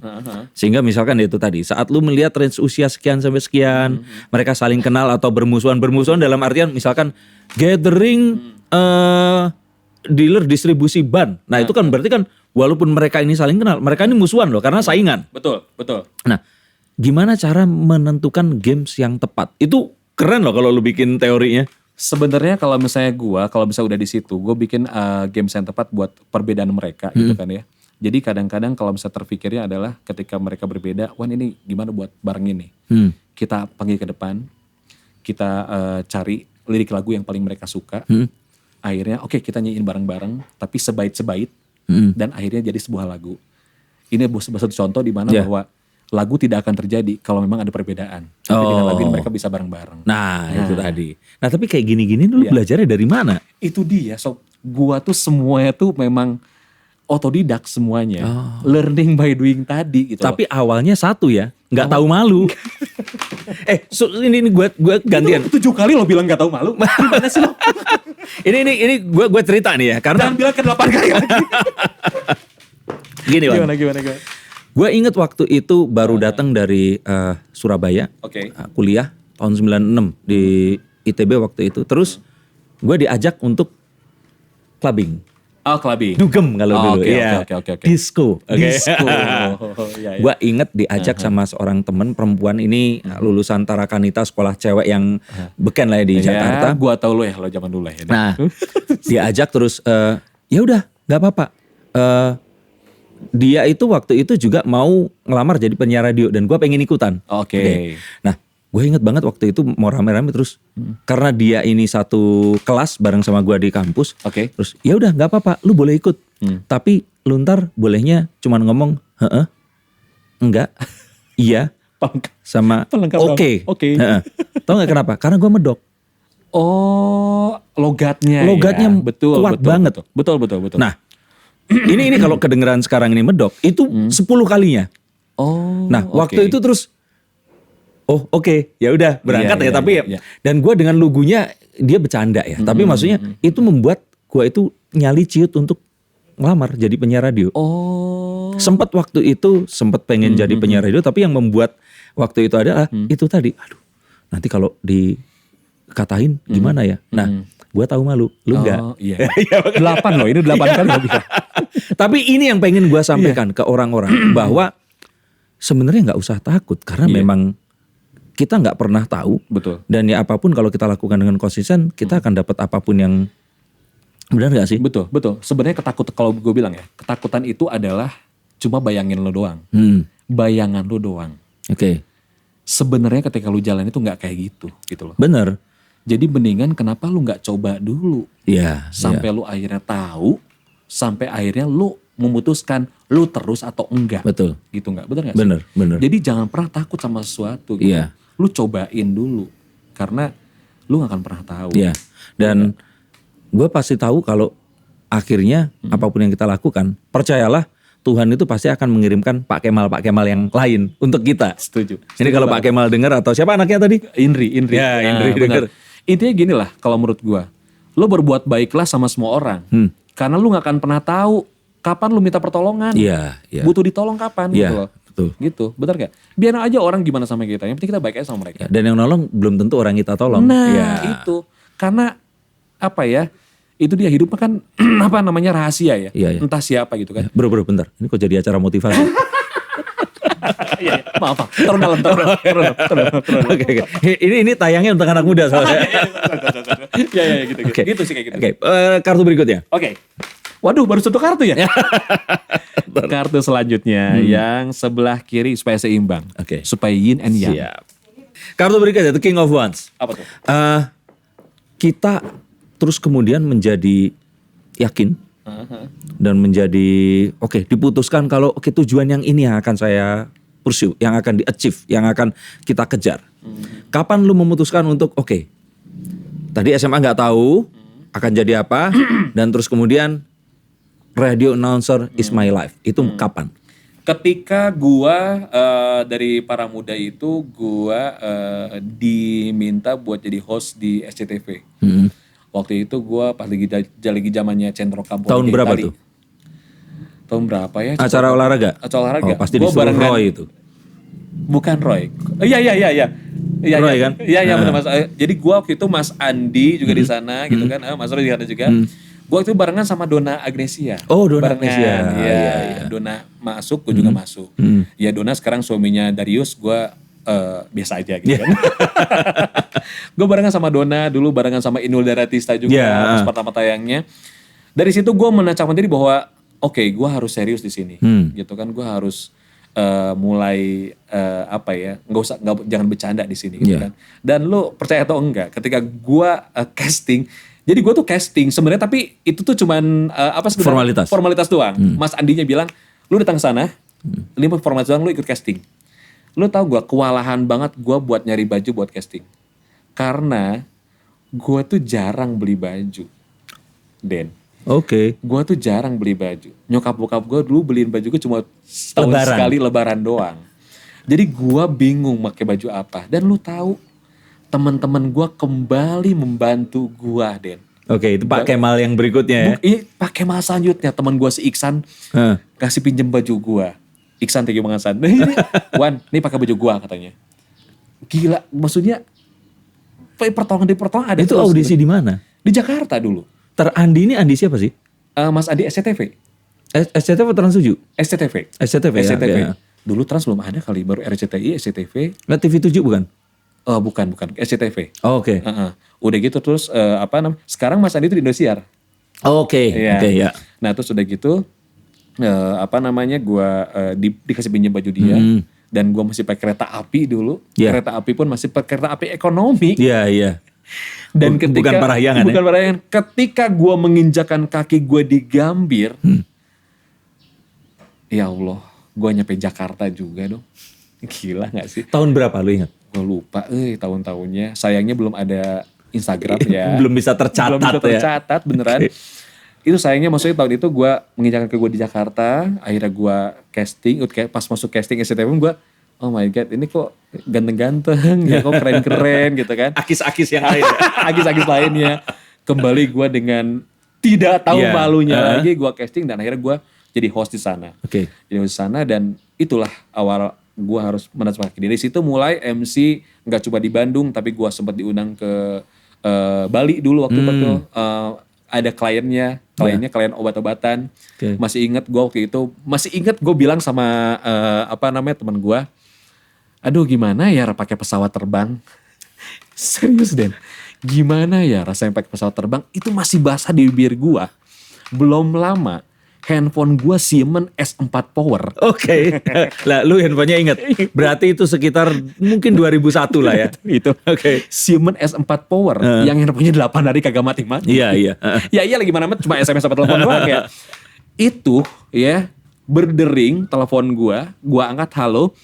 sehingga misalkan itu tadi, saat lu melihat range usia sekian sampai sekian, mereka saling kenal atau bermusuhan dalam artian misalkan gathering dealer distribusi ban. Nah itu kan berarti kan walaupun mereka ini saling kenal, mereka ini musuhan loh karena saingan. Betul. Nah, gimana cara menentukan games yang tepat? Itu keren loh kalau lu bikin teorinya. Sebenarnya kalau misalnya udah di situ, gue bikin games yang tepat buat perbedaan mereka gitu kan ya. Jadi kadang-kadang kalau misalnya terpikirnya adalah ketika mereka berbeda, Wan ini gimana buat bareng ini? Kita panggil ke depan, kita cari lirik lagu yang paling mereka suka. Akhirnya kita nyanyiin bareng-bareng, tapi sebait-sebait dan akhirnya jadi sebuah lagu. Ini satu contoh di mana bahwa lagu tidak akan terjadi kalau memang ada perbedaan. Tapi dengan lagu ini mereka bisa bareng-bareng. Nah, itu tadi. Nah, tapi kayak gini-gini lu belajarnya dari mana? Itu dia, gua tuh semuanya tuh memang otodidak semuanya. Learning by doing tadi gitu. Tapi awalnya satu ya, nggak tahu malu. Ini gue gantian. 7 kali lo bilang nggak tahu malu. Gimana sih lo? ini gue cerita nih ya, karena jangan bilang ke 8 kali lagi. Gini, Wan. Gimana? Gue inget waktu itu baru datang dari Surabaya, kuliah tahun 96 di ITB waktu itu. Terus gue diajak untuk clubbing. Clubbing. Dugem kalau dulu. Oke. Disco. Disco. Gue inget diajak sama seorang temen perempuan ini lulusan Tarakanita, sekolah cewek yang beken lah ya di Jakarta. Gue tau lo ya, lo zaman dulu ya. Nah, diajak terus ya udah nggak apa-apa. Dia itu waktu itu juga mau ngelamar jadi penyiar radio dan gue pengen ikutan. Oke. Nah, gue inget banget waktu itu mau rame-rame terus karena dia ini satu kelas bareng sama gue di kampus. Terus ya udah nggak apa-apa, lu boleh ikut. Tapi lu ntar bolehnya cuman ngomong enggak, iya, sama oke. Tau nggak kenapa? Karena gue medok. Logatnya ya. Betul, kuat banget. Betul. Nah, ini kalau kedengeran sekarang ini medok, itu 10 kalinya. Nah, waktu itu terus, ya udah berangkat tapi dan gue dengan lugunya dia bercanda ya. Tapi maksudnya itu membuat gue itu nyali ciut untuk ngelamar jadi penyiar radio. Sempat waktu itu pengen jadi penyiar radio, tapi yang membuat waktu itu adalah itu tadi. Aduh, nanti kalau dikatain gimana ya? Nah, gue tahu malu, lu enggak. 8 loh, ini 8 kali gak bisa. Tapi ini yang pengen gue sampaikan ke orang-orang bahwa sebenarnya nggak usah takut karena memang kita nggak pernah tahu. Betul. Dan ya apapun kalau kita lakukan dengan konsisten, kita akan dapat apapun yang benar nggak sih? Betul. Sebenarnya kalau gue bilang ya, ketakutan itu adalah cuma bayangin lo doang. Bayangan lo doang. Sebenarnya ketika lu jalan itu nggak kayak gitu loh. Bener. Jadi mendingan kenapa lu nggak coba dulu? Sampai lu akhirnya tahu, sampai akhirnya lu memutuskan lu terus atau enggak. Betul. Gitu nggak? Bener nggak sih? Bener. Jadi jangan pernah takut sama sesuatu. Gitu. Lu cobain dulu, karena lu nggak akan pernah tahu. Dan gue pasti tahu kalau akhirnya apapun yang kita lakukan, percayalah Tuhan itu pasti akan mengirimkan Pak Kemal yang lain untuk kita. Setuju. Ini kalau Pak Kemal dengar atau siapa anaknya tadi? Indri. Ya, Indri benar. denger. Intinya gini lah kalau menurut gua. Lo berbuat baiklah sama semua orang. Karena lu gak akan pernah tahu kapan lu minta pertolongan. Iya, iya. Butuh ditolong kapan Iya, gitu loh. betul. Gitu, benar gak? Biar aja orang gimana sama kita. Yang penting kita baik aja sama mereka. Ya, dan yang nolong belum tentu orang kita tolong. Nah Ya. itu. Karena apa ya. Itu dia hidupnya kan apa namanya rahasia ya. Iya, iya. Entah siapa gitu kan. Bro, bentar. Ini kok jadi acara motivasi? Iya, maaf. Turun dalam. Oke. Ini tayangnya untuk anak muda soalnya. Iya, gitu. Oke. Gitu sih kayak gitu. Oke, kartu berikutnya. Oke. Waduh, baru satu kartu ya? Kartu selanjutnya yang sebelah kiri supaya seimbang. Oke. Supaya yin and yang. Siap. Kartu berikutnya, The King of Wands. Apa tuh? Kita terus kemudian menjadi yakin dan menjadi diputuskan kalau tujuan yang ini yang akan saya pursue, yang akan di-achieve, yang akan kita kejar. Kapan lu memutuskan untuk tadi SMA nggak tahu akan jadi apa dan terus kemudian radio announcer is my life. Itu kapan? Ketika gua dari para muda itu gua diminta buat jadi host di SCTV. Waktu itu gua pas lagi zamannya Centro Kampung. Tahun berapa tuh? Tahun berapa ya? Acara olahraga? Acara olahraga. Oh, pasti disuruh Roy itu. Bukan Roy. Iya. Roy kan? Iya benar Mas. Jadi gua waktu itu Mas Andi juga di sana gitu kan. Mas Roy di sana juga. Gua itu barengan sama Donna Agnesia. Oh, Donna Barengan. Agnesia. Iya. Donna masuk, gua juga masuk. Ya Donna sekarang suaminya Darius, gua biasa aja gitu kan. Gue barengan sama Donna dulu, barengan sama Inul Daratista juga pas pertama tayangnya. Dari situ gue menacapkan diri bahwa gue harus serius di sini, gitu kan. Gue harus mulai jangan bercanda di sini, gitu kan. Dan lu percaya atau enggak, ketika gue casting, jadi gue tuh casting sebenarnya, tapi itu tuh cuman formalitas doang. Mas Andinya bilang, lu datang ke sana, 5 formalitas doang, lu ikut casting. Lu tau gue kewalahan banget gue buat nyari baju buat casting. Karena gue tuh jarang beli baju. Den. Oke. Gue tuh jarang beli baju. Nyokap bokap gue dulu beliin baju gue cuma setahun sekali lebaran doang. Jadi gue bingung pakai baju apa. Dan lu tahu teman-teman gue kembali membantu gue, Den. Oke, itu Pak Kemal yang berikutnya ya. Pak Kemal selanjutnya, teman gue si Iksan kasih pinjem baju gue. Iksan thank you banget San. Wan, nih pakai baju gua katanya. Gila, maksudnya pertolongan ada. Itu terus, audisi di mana? Di Jakarta dulu. Andi ini Andi siapa sih? Mas Andi SCTV. SCTV Trans 7? SCTV. SCTV ya. Dulu Trans belum ada kali, baru RCTI, SCTV. Nggak TV 7 bukan? Bukan, SCTV. Oh, oke. Udah gitu terus sekarang Mas Andi itu di Indosiar. Oke, ya. Nah, terus udah gitu gue dikasih pinjam baju dia dan gue masih pakai kereta api dulu. Kereta api pun masih pakai kereta api ekonomi. Iya. Dan ketika bukan parahyangan ketika gue menginjakan kaki gue di Gambir, ya Allah, gue nyampe Jakarta juga dong. Gila gak sih? Tahun berapa lu ingat? Gue lupa tahun-tahunnya. Sayangnya belum ada Instagram ya. Belum bisa tercatat beneran. Itu sayangnya maksudnya tahun itu gue menginjakan ke gue di Jakarta. Akhirnya gue casting. Pas masuk casting SCTV gue, oh my god ini kok ganteng-ganteng ya, kok keren-keren gitu kan. Akis-akis yang lain. Akis-akis lainnya. Kembali gue dengan tidak tahu malunya lagi gue casting. Dan akhirnya gue jadi host di sana. Jadi host di sana dan itulah awal gue harus menacapkan diri. Dari situ mulai MC gak cuma di Bandung. Tapi gue sempat diundang ke Bali dulu waktu itu. Ada klien klien obat-obatan. Masih ingat gue waktu itu, gue bilang sama teman gue, aduh gimana ya pakai pesawat terbang. Serius Den, gimana ya rasanya pakai pesawat terbang, itu masih basah di bibir gue. Belum lama handphone gue Siemens S4 Power. Oke. Lah lu handphonenya inget. Berarti itu sekitar mungkin 2001 lah ya. Itu. Siemens S4 Power yang handphonenya 8 hari kagak mati-mati. Iya. Ya lagi mana cuma SMS sama telepon doang ya. Itu ya berdering telepon gue angkat, halo.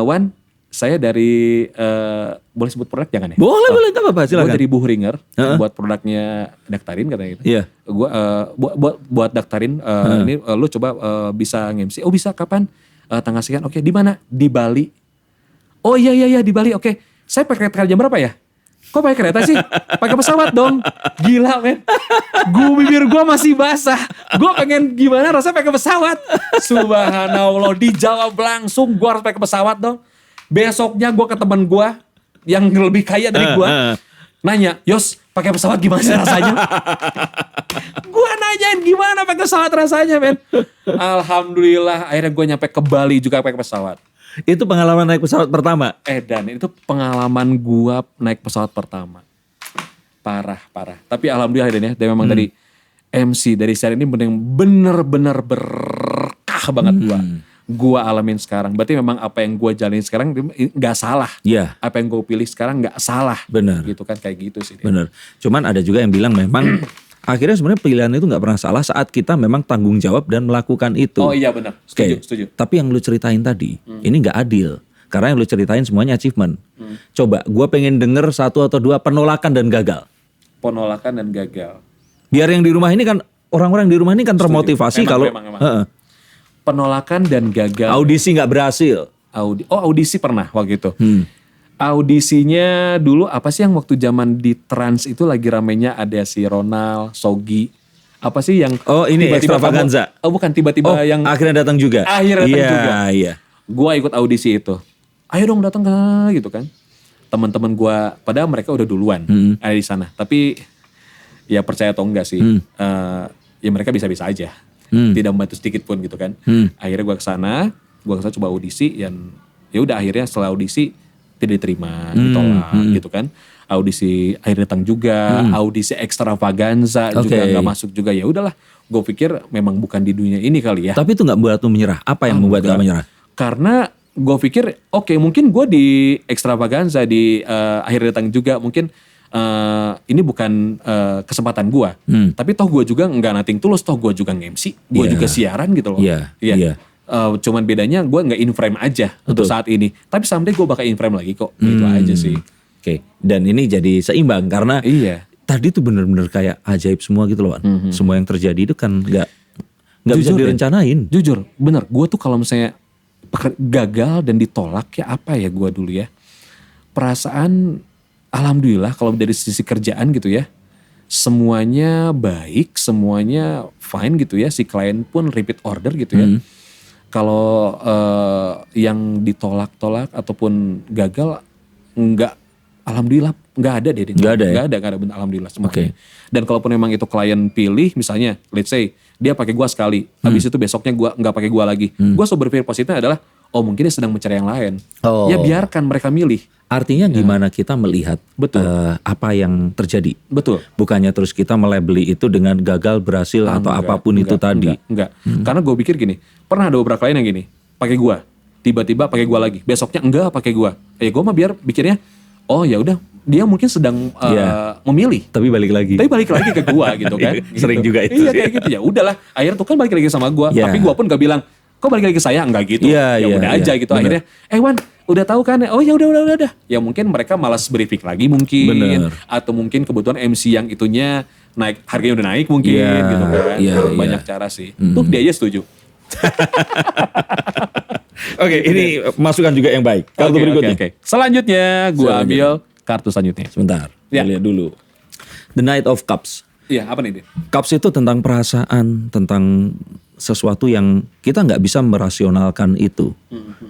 Wan, saya dari boleh sebut produk jangan ya? Boleh, tak apa-apa, Gue silakan. dari Buhringer buat produknya Daktarin katanya gitu. Iya. Gue buat Daktarin ini lu coba bisa nge-MC. Oh bisa kapan? Tanggal sekian. Oke, di mana? Di Bali. Oh iya di Bali. Oke. Saya pakai kereta jam berapa ya? Kok pakai kereta sih? Pakai pesawat dong. Gila men. Bibir gue masih basah. Gue pengen gimana rasanya pakai pesawat. Subhanallah, dijawab langsung gue harus pakai pesawat dong. Besoknya gue ke teman gue yang lebih kaya dari gue. Nanya, Yos pakai pesawat gimana sih rasanya? Gue nanyain gimana pakai pesawat rasanya men. Alhamdulillah akhirnya gue nyampe ke Bali juga pakai pesawat. Itu pengalaman naik pesawat pertama. Dan itu pengalaman gua naik pesawat pertama. Parah. Tapi alhamdulillah Dan ya, dan memang dari MC, dari seri ini bener-bener berkah banget gua alamin sekarang. Berarti memang apa yang gua jalanin sekarang gak salah. Iya. Apa yang gua pilih sekarang gak salah. Bener. Gitu kan, kayak gitu sih. Bener. Cuman ada juga yang bilang memang akhirnya sebenarnya pilihan itu nggak pernah salah saat kita memang tanggung jawab dan melakukan itu. Oh iya benar, setuju. Tapi yang lu ceritain tadi, ini nggak adil. Karena yang lu ceritain semuanya achievement. Coba, gue pengen denger 1 atau 2 penolakan dan gagal. Penolakan dan gagal. Biar yang di rumah ini kan, orang-orang di rumah ini kan termotivasi kalau penolakan dan gagal. Audisi nggak berhasil. Audisi pernah waktu itu. Audisinya dulu apa sih yang waktu zaman di Trans itu lagi ramenya ada si Ronald, Sogi. Apa sih yang ini Extravaganza. Bukan tiba-tiba yang akhirnya datang juga. Iya. Gua ikut audisi itu. Ayo dong datang gitu kan. Teman-teman gua padahal mereka udah duluan ada di sana. Tapi ya percaya atau enggak sih. Ya mereka bisa-bisa aja. Tidak membantu sedikit pun gitu kan. Akhirnya gua kesana coba audisi dan ya udah akhirnya setelah audisi tidak diterima, ditolak gitu kan. Audisi akhirnya datang juga, audisi Extravaganza juga nggak masuk juga. Ya udahlah, gue pikir memang bukan di dunia ini kali ya. Tapi itu nggak buat lu menyerah. Apa yang membuat gak menyerah? Karena gue pikir mungkin gue di Extravaganza di akhirnya datang juga mungkin ini bukan kesempatan gue. Tapi toh gue juga nggak nothing tulus, toh gue juga nge-MC, gue juga siaran gitu loh. Iya. Cuman bedanya gue nggak in frame aja untuk saat ini. Tapi someday gue bakal in frame lagi kok. Gitu aja sih. Oke. Dan ini jadi seimbang karena tadi tuh bener-bener kayak ajaib semua gitu loh. Semua yang terjadi itu kan nggak bisa direncanain. Jujur, bener. Gue tuh kalau misalnya gagal dan ditolak ya apa ya gue dulu ya. Perasaan alhamdulillah kalau dari sisi kerjaan gitu ya. Semuanya baik, semuanya fine gitu ya. Si klien pun repeat order gitu ya. Kalau yang ditolak-tolak ataupun gagal alhamdulillah nggak ada deh. Nggak ada ya? Nggak ada alhamdulillah semuanya. Dan kalaupun memang itu klien pilih misalnya let's say dia pakai gua sekali, habis itu besoknya gua nggak pakai gua lagi. Gua selalu berpikir positifnya adalah dia sedang mencari yang lain. Ya biarkan mereka milih. Artinya gimana kita melihat apa yang terjadi. Betul. Bukannya terus kita melabeli itu dengan gagal, berhasil atau apapun itu tadi. Enggak. Karena gue pikir gini, pernah ada beberapa klien yang gini, pakai gua, tiba-tiba pakai gua lagi, besoknya enggak pakai gua. Gua mah biar pikirnya, ya udah, dia mungkin sedang memilih. Tapi balik lagi ke gua gitu kan. Sering juga itu. Iya kayak gitu ya. Udahlah, akhirnya tuh kan balik lagi sama gua, tapi gua pun gak bilang, kok balik lagi ke saya? Enggak gitu. Udah aja gitu. Bener. Akhirnya, Wan, udah tahu kan? Oh ya udah. Ya mungkin mereka malas briefing lagi mungkin. Bener. Atau mungkin kebetulan MC yang itunya naik, harganya udah naik mungkin gitu kan. Banyak cara sih. Tuh dia aja setuju. Oke, ini masukan juga yang baik. Kartu berikutnya. Selanjutnya gue ambil kartu selanjutnya. Sebentar, lihat dulu. The Knight of Cups. Iya, apa nih? Cups itu tentang perasaan, tentang sesuatu yang kita nggak bisa merasionalkan itu.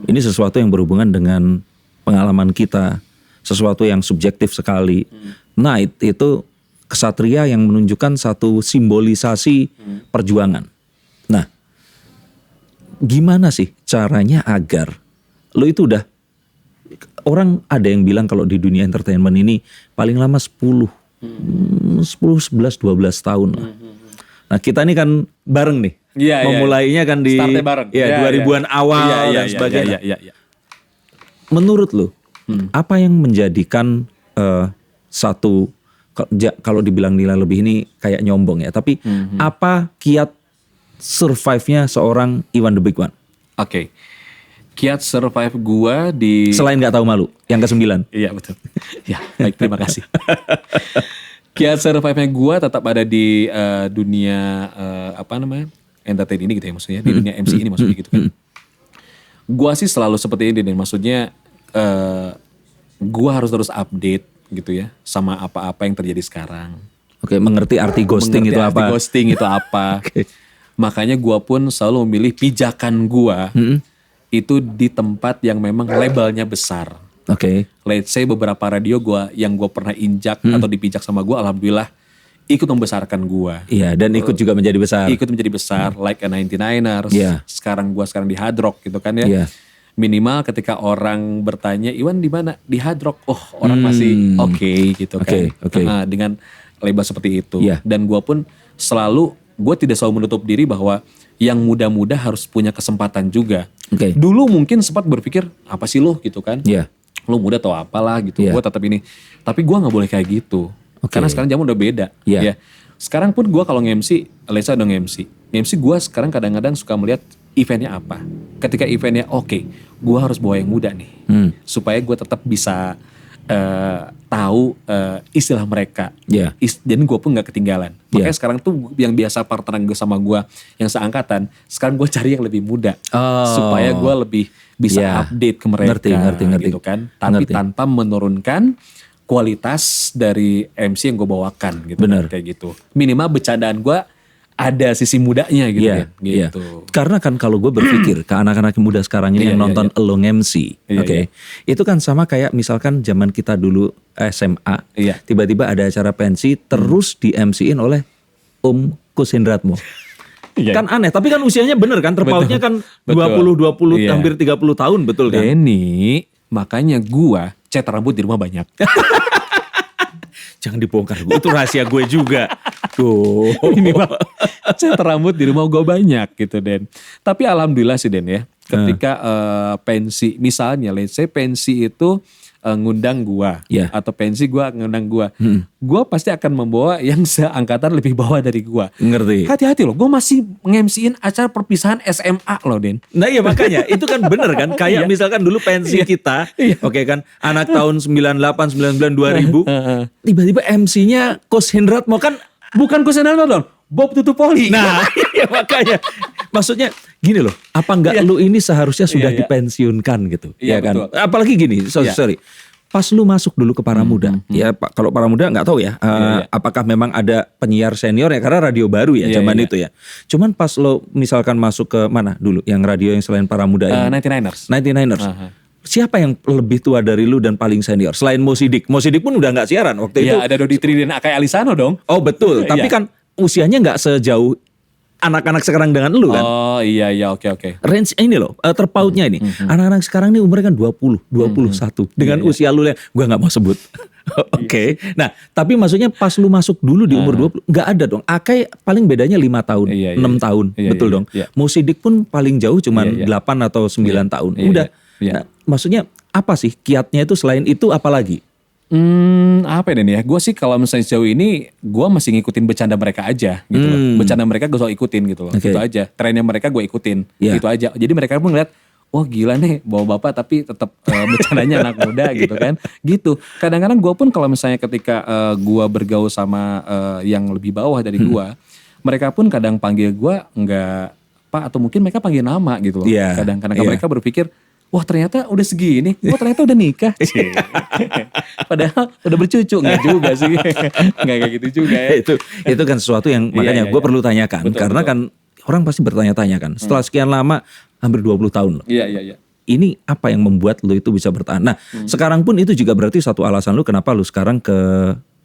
Ini sesuatu yang berhubungan dengan pengalaman kita, sesuatu yang subjektif sekali. Knight itu kesatria yang menunjukkan satu simbolisasi perjuangan. Nah, gimana sih caranya agar lo itu udah, orang ada yang bilang kalau di dunia entertainment ini paling lama 10, 11, 12 tahun lah. Nah kita ini kan bareng nih, memulainya kan di 2000-an awal dan sebagainya. Menurut lo, apa yang menjadikan satu, kalau dibilang nilai lebih ini kayak nyombong ya, tapi apa kiat survive-nya seorang Iwan the Big One? Oke. Kiat survive gua di Selain nggak tahu malu, yang ke-9. Iya betul. Ya baik, terima kasih. Kiat survive-nya gue tetap ada di dunia apa namanya entertain ini gitu ya, maksudnya di dunia MC ini maksudnya gitu kan. Gue sih selalu seperti ini dan maksudnya gue harus terus update gitu ya sama apa-apa yang terjadi sekarang. Oke, mengerti arti ghosting Mengerti itu arti apa? Ghosting itu apa? Oke. Makanya gue pun selalu memilih pijakan gue itu di tempat yang memang labelnya besar. Oke. Let's say beberapa radio yang gue pernah injak atau dipijak sama gue, alhamdulillah ikut membesarkan gue. Iya, dan ikut juga menjadi besar. Ikut menjadi besar, like a 99ers. Iya. Sekarang di Hard Rock gitu kan ya. Iya. Minimal ketika orang bertanya, Iwan di mana? Di Hard Rock. Oh, orang masih oke gitu kan. Oke. Dengan label seperti itu. Iya. Dan gue pun gue tidak selalu menutup diri bahwa yang muda-muda harus punya kesempatan juga. Oke. Dulu mungkin sempat berpikir, apa sih lo gitu kan? Iya. Lo muda atau apalah gitu, Iya. gue tetap ini. Tapi gue nggak boleh kayak gitu, Oke. karena sekarang zaman udah beda. Iya. Ya. Sekarang pun gue kalau nge-MC, Lesa udah nge-MC. Nge-MC gue sekarang kadang-kadang suka melihat eventnya apa. Ketika eventnya oke, gue harus bawa yang muda nih, supaya gue tetap bisa tahu istilah mereka. Iya. Dan gue pun nggak ketinggalan. Makanya Iya. sekarang tuh yang biasa partner gue sama gue yang seangkatan, sekarang gue cari yang lebih muda, Oh. supaya gue lebih bisa Iya. update ke mereka, Ngerti. gitu kan. Tapi Ngerti. tanpa menurunkan kualitas dari MC yang gue bawakan gitu. Bener. Kayak gitu. Minimal bercandaan gue ada sisi mudanya gitu Iya, kan. iya. Gitu. Karena kan kalau gue berpikir ke anak-anak muda sekarang ini Iya, yang iya, nonton Elo MC, Iya, oke, iya. itu kan sama kayak misalkan zaman kita dulu SMA, Iya. tiba-tiba ada acara pensi terus di MC-in oleh Om Kus Hendratmo. Iya. Kan aneh, tapi kan usianya bener kan, terpautnya kan Betul. 20 Iya. hampir 30 tahun, betul kan? Denny, makanya gue cat rambut di rumah banyak. Jangan dibongkar, itu rahasia gue juga. Tuh. Minimal cat rambut di rumah gue banyak gitu Den. Tapi alhamdulillah sih Den ya. Ketika pensi misalnya let's say pensi itu ngundang gua Iya. atau pensi gua ngundang gua. Gua pasti akan membawa yang seangkatan lebih bawah dari gua. Ngerti. Hati-hati loh, gua masih nge-MC-in acara perpisahan SMA loh Den. Nah iya makanya itu kan bener kan kayak Iya. misalkan dulu pensi kita Iya. oke kan anak tahun 98, 99, 2000 tiba-tiba MC-nya Coach Hendratmo kan Bukan Kusenal dong, Bob Tutupoli. nah iya makanya maksudnya gini loh apa enggak lu ini seharusnya sudah Iya, iya. dipensiunkan gitu Iya, ya kan betul. apalagi gini Iya. sorry pas lu masuk dulu ke Para Muda ya Pak kalau Para Muda nggak tahu ya Iya. apakah memang ada penyiar senior ya karena radio baru ya Iya, zaman iya. itu ya cuman pas lo misalkan masuk ke mana dulu yang radio yang selain Para Muda ini 99ers. 99ers. Aha. Siapa yang lebih tua dari lu dan paling senior? Selain Mo Sidik. Mo Sidik pun udah nggak siaran waktu itu. Iya, ada Dodi Tri dan Akai Alisano dong. Oh betul. Tapi Iya. kan usianya nggak sejauh anak-anak sekarang dengan lu kan. Oh iya oke. Range ini loh, terpautnya ini. Anak-anak sekarang ini umurnya kan 20, 21. Dengan usia lu yang gua nggak mau sebut. Oke. Nah, tapi maksudnya pas lu masuk dulu di umur 20, nggak ada dong. Akai paling bedanya 5 tahun, Iya, 6 iya. tahun. Iya, Betul iya, dong. iya. Mo Sidik pun paling jauh cuman Iya, iya. 8 atau 9 tahun. Iya, Udah. iya. Nah, maksudnya apa sih kiatnya itu selain itu apa lagi? Apa ya Den ya? Gue sih kalau misalnya sejauh ini, gue masih ngikutin bercanda mereka aja gitu loh. Bercanda mereka gue selalu ikutin gitu loh. Oke. Itu aja. Trennya mereka gue ikutin. Iya. Itu aja. Jadi mereka pun ngeliat, wah gila nih bawa bapak tapi tetap bercandanya anak muda gitu kan. Gitu. Kadang-kadang gue pun kalau misalnya ketika gue bergaul sama yang lebih bawah dari gue, mereka pun kadang panggil gue nggak Pak atau mungkin mereka panggil nama gitu loh. Iya, Kadang-kadang iya. mereka berpikir, wah ternyata udah segini, wah ternyata udah nikah. Padahal udah bercucu, enggak juga sih. Enggak kayak gitu juga ya. itu kan sesuatu yang Iya, makanya iya, gue iya. perlu tanyakan Betul, karena betul. kan orang pasti bertanya-tanya kan setelah sekian lama hampir 20 tahun loh. Iya. Ini apa yang membuat lu itu bisa bertahan? Nah, sekarang pun itu juga berarti satu alasan lu kenapa lu sekarang ke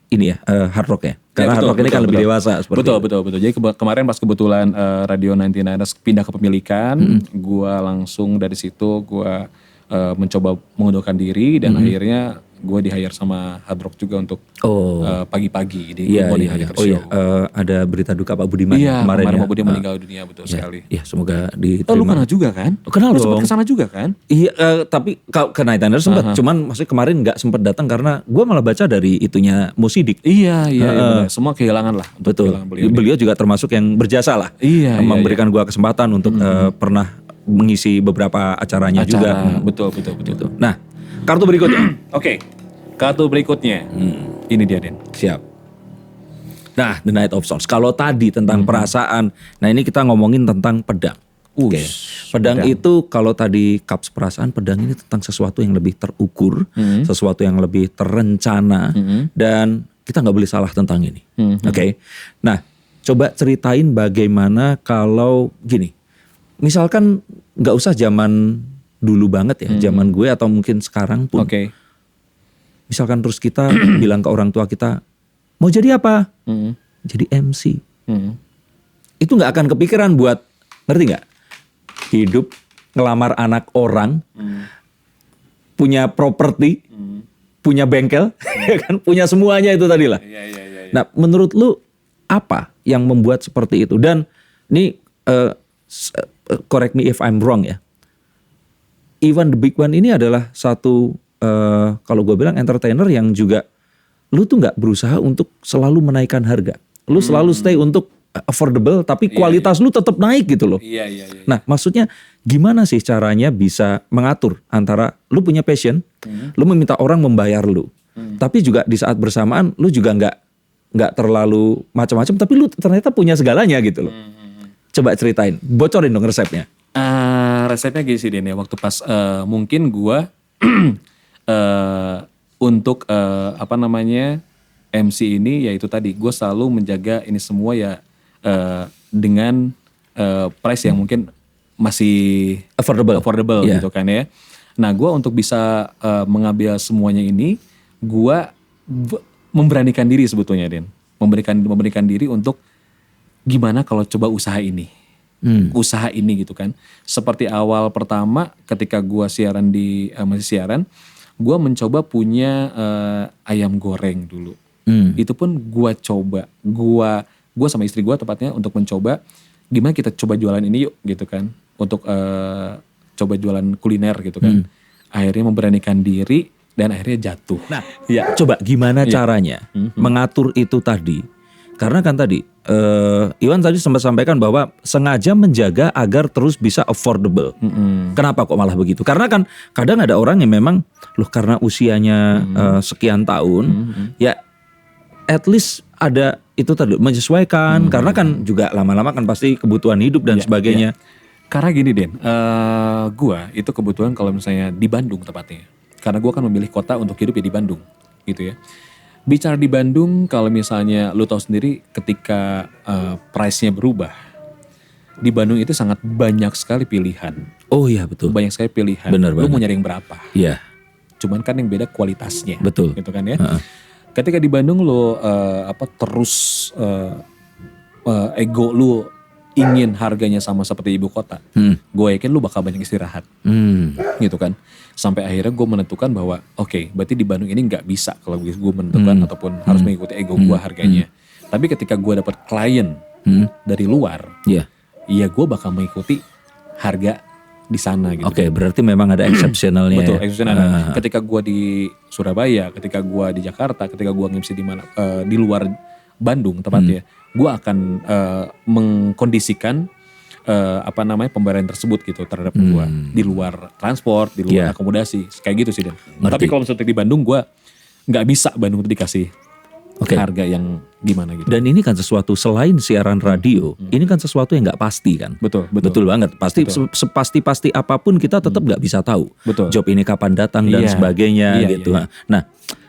ini ya Hard Rock ya. Karena Ya, Hard Rock ini kan lebih dewasa seperti betul, itu. betul. Jadi kemarin pas kebetulan Radio 99ers pindah kepemilikan, gua langsung dari situ gua mencoba mengundurkan diri dan akhirnya gua di-hire sama Hard Rock juga untuk Oh. pagi-pagi di Iya, Good Morning iya, iya. Hardcore Oh iya, Show. ada berita duka Pak Budiman Iya, kemarin ya. Pak Budi meninggal dunia betul sekali. Ya, semoga Oh lu diterima. kenal juga kan? Kenal Lu sempat dong. kesana juga kan? Iya, tapi kalau ke Night Niners sempat, cuman maksudnya kemarin nggak sempat datang karena gue malah baca dari itunya Mo Sidik. Iya, benar. Semua kehilangan lah. Untuk Betul. kehilangan beliau. Beliau juga termasuk yang berjasa lah. Iya, memberikan gua kesempatan untuk pernah mengisi beberapa acaranya juga. Betul. Gitu. Nah, kartu berikutnya. Oke, kartu berikutnya. Ini dia, Den. Siap. Nah, The Knight of Swords. Kalau tadi tentang perasaan, nah ini kita ngomongin tentang pedang. Oke. Pedang itu kalau tadi cups perasaan, pedang ini tentang sesuatu yang lebih terukur, sesuatu yang lebih terencana, dan kita nggak boleh salah tentang ini. Oke. Nah, coba ceritain bagaimana kalau gini, misalkan nggak usah zaman dulu banget ya, zaman gue atau mungkin sekarang pun. Oke. Misalkan terus kita bilang ke orang tua kita, mau jadi apa? Jadi MC. Itu nggak akan kepikiran buat, ngerti nggak? Hidup, ngelamar anak orang, punya properti, punya bengkel, ya kan? Punya semuanya itu tadi lah. Nah, menurut lu apa yang membuat seperti itu? Dan ini correct me if I'm wrong ya. Iwan the Big One ini adalah satu kalau gue bilang entertainer yang juga lu tuh nggak berusaha untuk selalu menaikkan harga. Lu selalu stay untuk affordable tapi kualitas lu tetap naik gitu loh. Iya. Nah, maksudnya gimana sih caranya bisa mengatur antara lu punya passion, lu meminta orang membayar lu. Tapi juga di saat bersamaan lu juga nggak terlalu macam-macam tapi lu ternyata punya segalanya gitu loh. Coba ceritain, bocorin dong resepnya. Resepnya gini sih, Den, ya. Waktu pas mungkin gua untuk MC ini yaitu tadi gue selalu menjaga ini semua ya dengan price yang mungkin masih affordable gitu kan ya. Nah, gue untuk bisa mengambil semuanya ini, gue memberanikan diri sebetulnya, Den. Memberikan diri untuk gimana kalau coba usaha ini. Usaha ini gitu kan. Seperti awal pertama ketika gue siaran masih siaran, gue mencoba punya ayam goreng dulu. Itu pun gue coba. Gue sama istri gue tepatnya untuk mencoba gimana kita coba jualan ini yuk gitu kan. Untuk coba jualan kuliner gitu kan. Akhirnya memberanikan diri dan akhirnya jatuh. Nah, coba gimana caranya mengatur itu tadi? Karena kan tadi Iwan tadi sempat sampaikan bahwa sengaja menjaga agar terus bisa affordable. Kenapa kok malah begitu? Karena kan kadang ada orang yang memang loh karena usianya sekian tahun ya at least ada itu tadi menyesuaikan karena kan juga lama-lama kan pasti kebutuhan hidup dan sebagainya. Karena gini, Den, gua itu kebetulan kalau misalnya di Bandung tepatnya. Karena gua kan memilih kota untuk hidup ya di Bandung gitu ya. Bicara di Bandung, kalau misalnya lu tahu sendiri ketika price-nya berubah, di Bandung itu sangat banyak sekali pilihan. Oh iya betul. Banyak sekali pilihan. Bener lu banget. mau nyari yang berapa? Iya. Cuman kan yang beda kualitasnya. Betul. Gitu kan ya. Ketika di Bandung lu terus ego lu ingin harganya sama seperti ibu kota, gue yakin lu bakal banyak istirahat, gitu kan. Sampai akhirnya gue menentukan bahwa oke, berarti di Bandung ini nggak bisa kalau gue menentukan ataupun harus mengikuti ego gue harganya. Tapi ketika gue dapat klien dari luar, iya gue bakal mengikuti harga di sana gitu. Oke, berarti memang ada exceptionalnya. Betul, ya? exceptional. Ketika gue di Surabaya, ketika gue di Jakarta, ketika gue nge-MC di mana di luar Bandung tepatnya, gue akan mengkondisikan pembayaran tersebut gitu terhadap gue di luar transport, di luar akomodasi, kayak gitu sih, Dan. Tapi kalau misalnya di Bandung gue nggak bisa Bandung itu dikasih harga yang gimana gitu. Dan ini kan sesuatu selain siaran radio, ini kan sesuatu yang nggak pasti kan. Betul banget. Pasti sepasti-pasti apapun kita tetap nggak bisa tahu. Job ini kapan datang dan sebagainya gitu. Nah,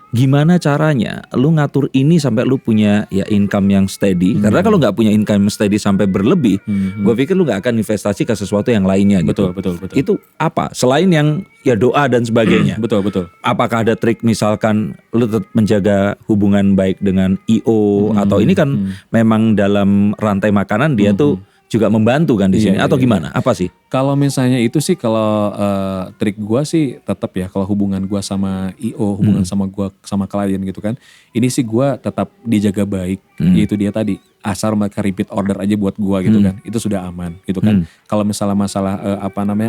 gimana caranya lu ngatur ini sampai lu punya ya income yang steady? Karena kalau nggak punya income steady sampai berlebih, gue pikir lu nggak akan investasi ke sesuatu yang lainnya gitu. Betul. Itu apa? Selain yang ya doa dan sebagainya. Betul. Apakah ada trik misalkan lu tetap menjaga hubungan baik dengan IO atau ini kan memang dalam rantai makanan dia tuh juga membantu kan di sini atau gimana? Apa sih? Kalau misalnya itu sih kalau trik gua sih tetap ya kalau hubungan gua sama IO, hubungan sama gua sama klien gitu kan. Ini sih gua tetap dijaga baik. Yaitu dia tadi asal mereka repeat order aja buat gua gitu kan. Itu sudah aman gitu kan. Kalau misalnya masalah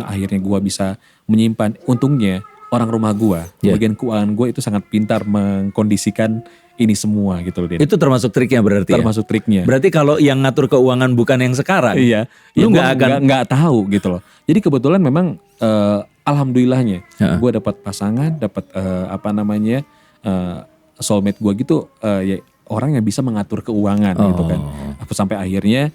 akhirnya gua bisa menyimpan, untungnya orang rumah gue, Yeah. bagian keuangan gue itu sangat pintar mengkondisikan ini semua gitu loh, Den. Itu termasuk triknya berarti ya? Termasuk triknya. Berarti kalau yang ngatur keuangan bukan yang sekarang, Iya, lu ya nggak tahu gitu loh. Jadi kebetulan memang alhamdulillahnya Heeh. gue dapat pasangan, dapat soulmate gue gitu, ya orang yang bisa mengatur keuangan gitu kan. Aku sampai akhirnya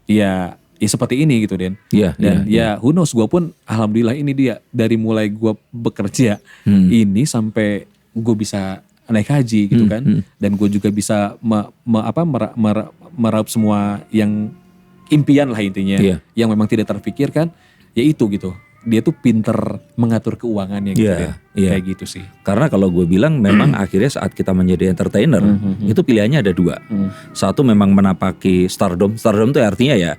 ya seperti ini gitu, Den. Iya, Dan ya who knows, gue pun alhamdulillah ini dia dari mulai gue bekerja ini sampai gue bisa naik haji gitu kan. Dan gue juga bisa meraup semua yang impian lah intinya. Iya. Yang memang tidak terpikirkan, ya itu gitu. Dia tuh pinter mengatur keuangannya gitu, Iya, Den. iya. Kayak gitu sih. Karena kalau gue bilang memang akhirnya saat kita menjadi entertainer, itu pilihannya ada dua. Satu memang menapaki stardom. Stardom itu artinya ya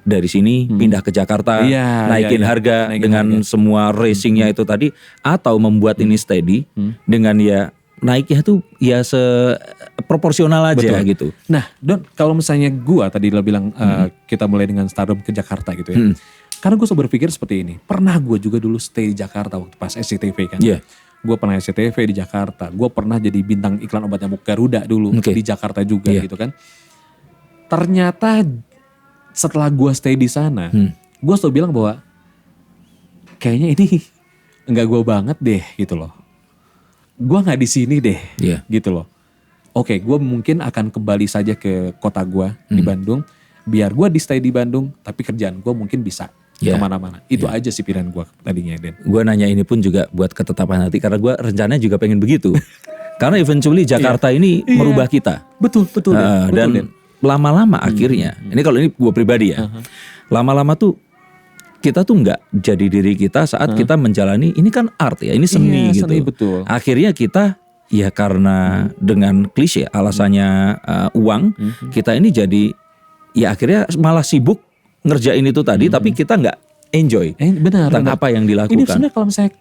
dari sini pindah ke Jakarta, Iya, naikin iya. harga Naikin dengan semua racingnya itu tadi, atau membuat ini steady dengan ya naiknya tuh ya proporsional aja gitu. Nah, Don, kalau misalnya gua tadi lo bilang kita mulai dengan Stardom ke Jakarta gitu ya. Karena gue selalu berpikir seperti ini. Pernah gue juga dulu stay di Jakarta waktu pas SCTV kan. Iya. Gue pernah SCTV di Jakarta. Gue pernah jadi bintang iklan obat nyamuk Garuda dulu Oke. di Jakarta juga Iya. gitu kan. Ternyata setelah gue stay di sana, gue selalu bilang bahwa kayaknya ini nggak gue banget deh gitu loh. Gue nggak di sini deh Iya. gitu loh. Oke, gue mungkin akan kembali saja ke kota gue di Bandung. Biar gue di stay di Bandung, tapi kerjaan gue mungkin bisa Iya. kemana-mana. Itu aja sih pilihan gue tadinya, Den. Gue nanya ini pun juga buat ketetapan hati karena gue rencananya juga pengen begitu. Karena eventually Jakarta ini merubah kita. Betul, betul, Den. Betul, Dan Den. lama-lama akhirnya, ini kalau ini gue pribadi ya, lama-lama tuh kita tuh nggak jadi diri kita saat kita menjalani ini kan art ya, ini seni Iya, gitu. seni, betul. Akhirnya kita ya karena dengan klise alasannya uang, kita ini jadi ya akhirnya malah sibuk ngerjain itu tadi, tapi kita nggak enjoy Benar, tentang benar. apa yang Ini dilakukan. sebenarnya kalau misalnya,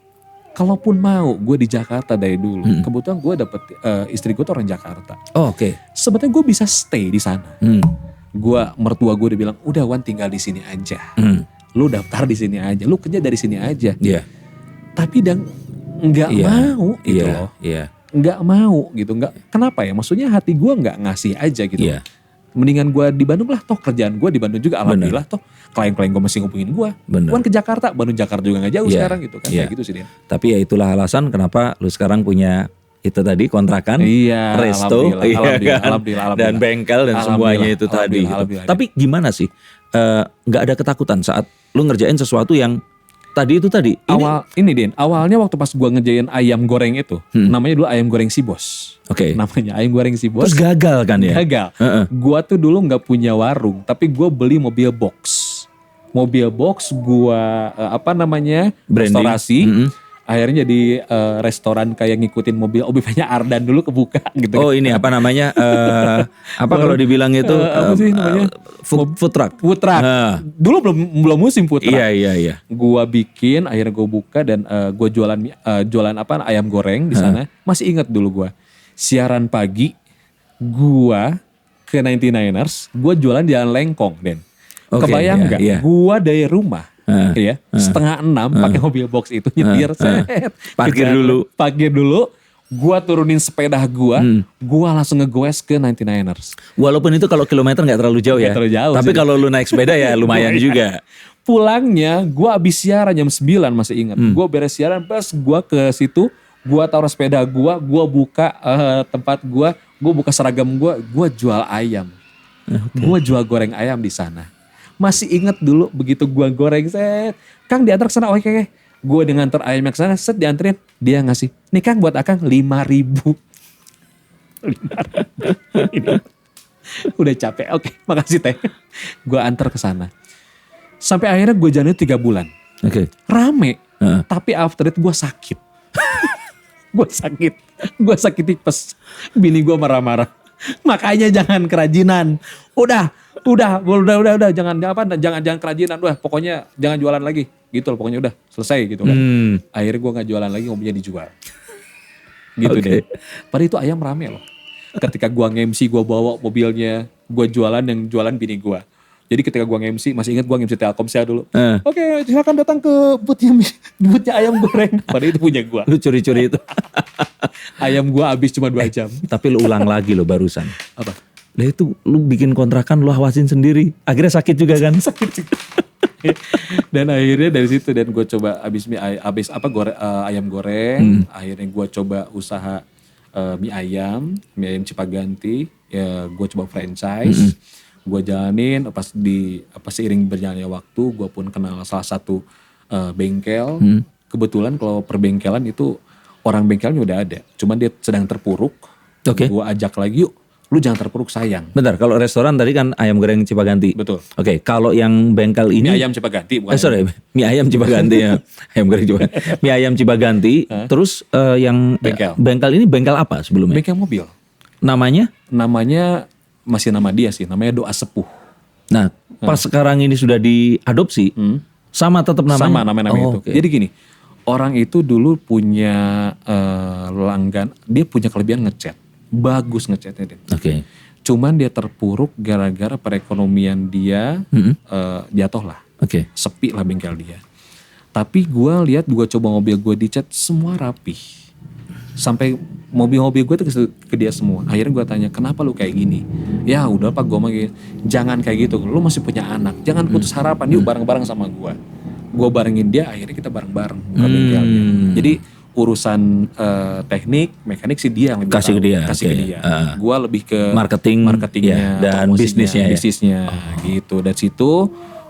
kalaupun mau, gue di Jakarta dari dulu. Kebetulan gue dapet, istri gue tuh orang Jakarta. Oh, oke. Sebetulnya gue bisa stay di sana. Hmm. Mertua gue udah bilang, udah Wan tinggal di sini aja. Hmm. Lu daftar di sini aja, lu kerja dari sini aja. Iya. Tapi dan nggak Iya. mau gitu Iya. loh. Iya. Nggak mau gitu, nggak. Kenapa ya? Maksudnya hati gue nggak ngasih aja gitu. Iya. Mendingan gue di Bandung lah, toh kerjaan gue di Bandung juga, alhamdulillah toh klien-klien gue masih ngubungin gue. Bener. Wan ke Jakarta, Bandung Jakarta juga nggak jauh Iya. sekarang gitu kan, Iya. kayak gitu sih Den. Tapi ya itulah alasan kenapa lu sekarang punya itu tadi kontrakan, Iya, resto, alhamdulillah, iya alhamdulillah, kan? alhamdulillah, dan alhamdullah. bengkel dan semuanya Alhamdulillah, itu tadi. alhamdulillah, Gitu. alhamdulillah. Tapi gimana sih? Nggak ada ketakutan saat lu ngerjain sesuatu yang tadi itu tadi. Awalnya waktu pas gue ngejain ayam goreng itu, namanya dulu ayam goreng si bos. Oke. Namanya ayam goreng si bos. Terus gagal kan ya? Gagal. Heeh. Gua tuh dulu nggak punya warung, tapi gue beli mobil box. Mobil box gua Branding. restorasi. Mm-mm. Akhirnya jadi restoran kayak ngikutin mobil OBV-nya Ardan dulu kebuka gitu. Oh ini apa namanya? Apa kalau dibilang itu apa sih namanya? Food truck. Food truck. Ah. Dulu belum musim food truck. Iya. Gua bikin, akhirnya gue buka dan gue jualan ayam goreng di sana. Masih ingat dulu gua siaran pagi, gua ke 99ers, gua jualan di Jalan Lengkong, Den. Oke, Kebayang iya, nggak? iya. Gua dari rumah, ya, 5:30 pakai mobil box itu nyetir, set. Parkir Ke jalan, dulu. Parkir dulu. Gua turunin sepeda gua langsung ngegoes ke 99ers. Walaupun itu kalau kilometer nggak terlalu jauh ya. Nggak terlalu jauh Tapi sih. kalau lu naik sepeda ya lumayan juga. Pulangnya gua abis siaran jam 9 masih ingat. Gua beres siaran pas gua ke situ, gua taruh sepeda gua buka tempat gua buka seragam gua jual ayam. Gua jual goreng ayam di sana. Masih ingat dulu begitu gua goreng, set. Kang diantar ke sana, oke. Gua dengan antar ayamnya ke sana, set dianterin. Dia ngasih, nih Kang buat Akang 5.000. 5.000. Udah capek, oke makasih teh. Gua antar ke sana. Sampai akhirnya gue jalanin 3 bulan. Oke. Rame. Heeh. Tapi after it gue sakit. Gue sakit tipes. Bini gue marah-marah. Makanya jangan kerajinan. Udah, jangan kerajinan. Udah, pokoknya jangan jualan lagi. Gitu loh, pokoknya udah selesai gitu kan. Akhirnya gue gak jualan lagi, mobilnya dijual. Gitu Oke. deh. Padahal itu ayam rame loh. Ketika gue nge-MC, gue bawa mobilnya, gue jualan, yang jualan bini gue. Jadi ketika gue nge-MC, masih ingat gue nge-MC Telkomsel dulu. Eh. Oke, silakan datang ke boothnya ayam goreng. Padahal itu punya gue. Lu curi-curi itu. Ayam gue habis cuma 2 jam. Tapi lu ulang lagi lo barusan. Apa? Lah itu lu bikin kontrakan lu awasin sendiri. Akhirnya sakit juga kan? Sakit juga. Dan akhirnya dari situ dan gue coba habis ayam goreng. Akhirnya gue coba usaha mie ayam Cipaganti. Ya gue coba franchise. Gue jalanin pas seiring berjalannya waktu gue pun kenal salah satu bengkel. Kebetulan kalau perbengkelan itu orang bengkelnya udah ada, cuman dia sedang terpuruk. Oke. Gue ajak lagi, yuk lu jangan terpuruk sayang. Bentar, kalau restoran tadi kan ayam goreng Cipaganti. Betul. Oke, kalau yang bengkel ini Mie ayam Cipaganti bukan. mie ayam Cipaganti ya. Ayam goreng Cipaganti. Mie ayam Cipaganti. Terus yang bengkel ini bengkel apa sebelumnya? Bengkel mobil. Namanya? Namanya masih nama dia sih, namanya Doa Sepuh. Nah, pas sekarang ini sudah diadopsi, sama tetap namanya? Sama namanya itu. Oke. Jadi gini, orang itu dulu punya langgan, dia punya kelebihan ngecat. Bagus ngecatnya dia. Oke. Cuman dia terpuruk gara-gara perekonomian dia jatuh lah. Oke. Sepi lah bengkel dia. Tapi gue lihat, gue coba mobil gue dicat semua rapih. Sampai mobil-mobil gue tuh ke dia semua. Akhirnya gue tanya, kenapa lu kayak gini? Ya udah pak, gue mah gitu. Jangan kayak gitu, lu masih punya anak. Jangan putus harapan, yuk bareng-bareng sama gue. Gue barengin dia, akhirnya kita bareng-bareng buka bengkelnya. Jadi urusan teknik, mekanik sih dia yang lebih Kasih tahu. ke dia, Kasih oke. ke dia. Gue lebih ke ya, marketingnya dan promosinya, bisnisnya ya. gitu. Dari situ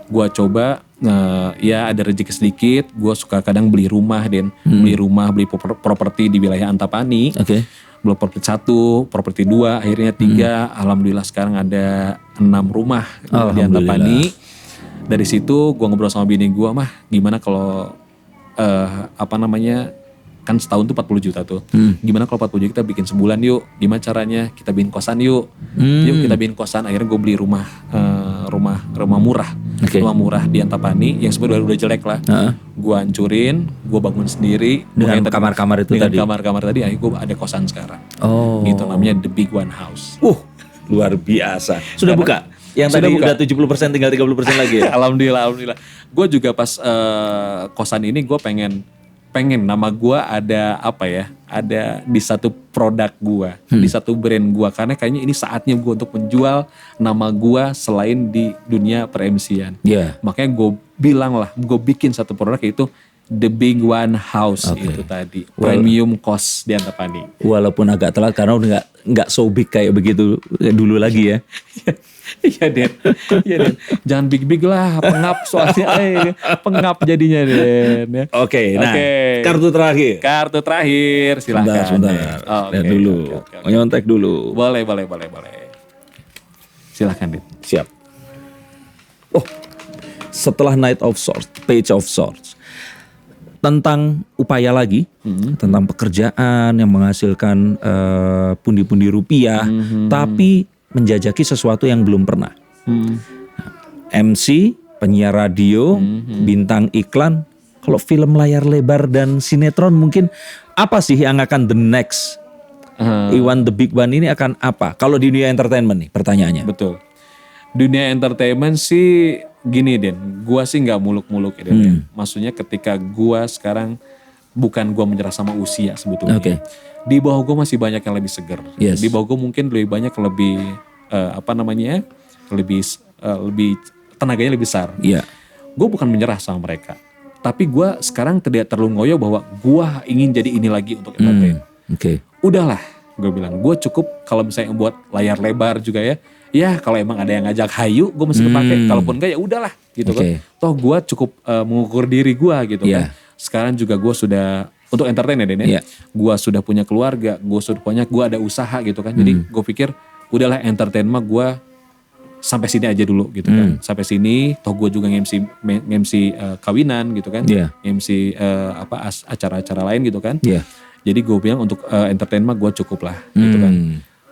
gue coba ya ada rezeki sedikit. Gue suka kadang beli rumah beli rumah, beli properti di wilayah Antapani. Oke. Belum properti 1, properti 2, akhirnya 3. Alhamdulillah sekarang ada 6 rumah di Antapani. Dari situ gue ngobrol sama bini gue, mah gimana kalau kan setahun tuh 40 juta tuh. Gimana kalau 40 juta kita bikin sebulan yuk. Gimana caranya? Kita bikin kosan yuk. Yuk kita bikin kosan. Akhirnya gue beli rumah murah. Oke. Rumah murah di Antapani yang sebenarnya udah jelek lah. Gue hancurin, gue bangun sendiri. Dengan kamar-kamar itu dengan tadi? kamar-kamar tadi, akhirnya gue ada kosan sekarang. Oh. Gitu namanya The Big One House. Luar biasa. Sudah buka? Yang Sudah tadi buka. udah 70% tinggal 30% lagi ya? Alhamdulillah. Gue juga pas kosan ini gue pengen nama gue ada ada di satu produk gue, di satu brand gue, karena kayaknya ini saatnya gue untuk menjual nama gue selain di dunia per-MC-an. Iya. Makanya gue bilang lah, gue bikin satu produk yaitu The Big One House itu tadi, premium cost di Antapani. Walaupun agak telat karena udah nggak so big kayak begitu dulu lagi ya. Iya Den. Jangan big lah, pengap soalnya. Pengap jadinya Den. Ya. Oke, nah Oke. kartu terakhir. Kartu terakhir, silakan. Sebentar. Oh, Lihat oke, dulu. oke. Nyontek dulu. Boleh. Silakan Den. Siap. Oh, setelah Knight of Swords, Page of Swords. Tentang upaya lagi, tentang pekerjaan yang menghasilkan pundi-pundi rupiah, tapi menjajaki sesuatu yang belum pernah. MC, penyiar radio, bintang iklan, kalau film layar lebar dan sinetron mungkin apa sih yang akan the next? Iwan the Big One ini akan apa? Kalau di dunia entertainment nih pertanyaannya. Betul. Dunia entertainment sih gini Den, gua sih nggak muluk-muluk ya Den. Ya. Maksudnya ketika gua sekarang bukan gua menyerah sama usia sebetulnya. Oke. Di bawah gua masih banyak yang lebih seger. Yes. Di bawah gua mungkin lebih banyak lebih lebih tenaganya lebih besar. Iya. Gue bukan menyerah sama mereka, tapi gue sekarang tidak terlalu ngoyo bahwa gue ingin jadi ini lagi untuk entertain. Oke. Udahlah, gue bilang gue cukup kalau misalnya buat layar lebar juga ya. Ya kalau emang ada yang ngajak hayu, gue mesti kepake. Kalaupun enggak ya udahlah, gitu kan. Toh gue cukup mengukur diri gue gitu kan. Sekarang juga gue sudah untuk entertain ya Den ya. Gue sudah punya keluarga, gue ada usaha gitu kan. Jadi gue pikir udahlah entertain mah gue sampai sini aja dulu gitu kan. Sampai sini, toh gue juga nge-MC kawinan gitu kan. Nge-MC acara-acara lain gitu kan. Jadi gue bilang untuk entertain mah gue cukup lah gitu kan.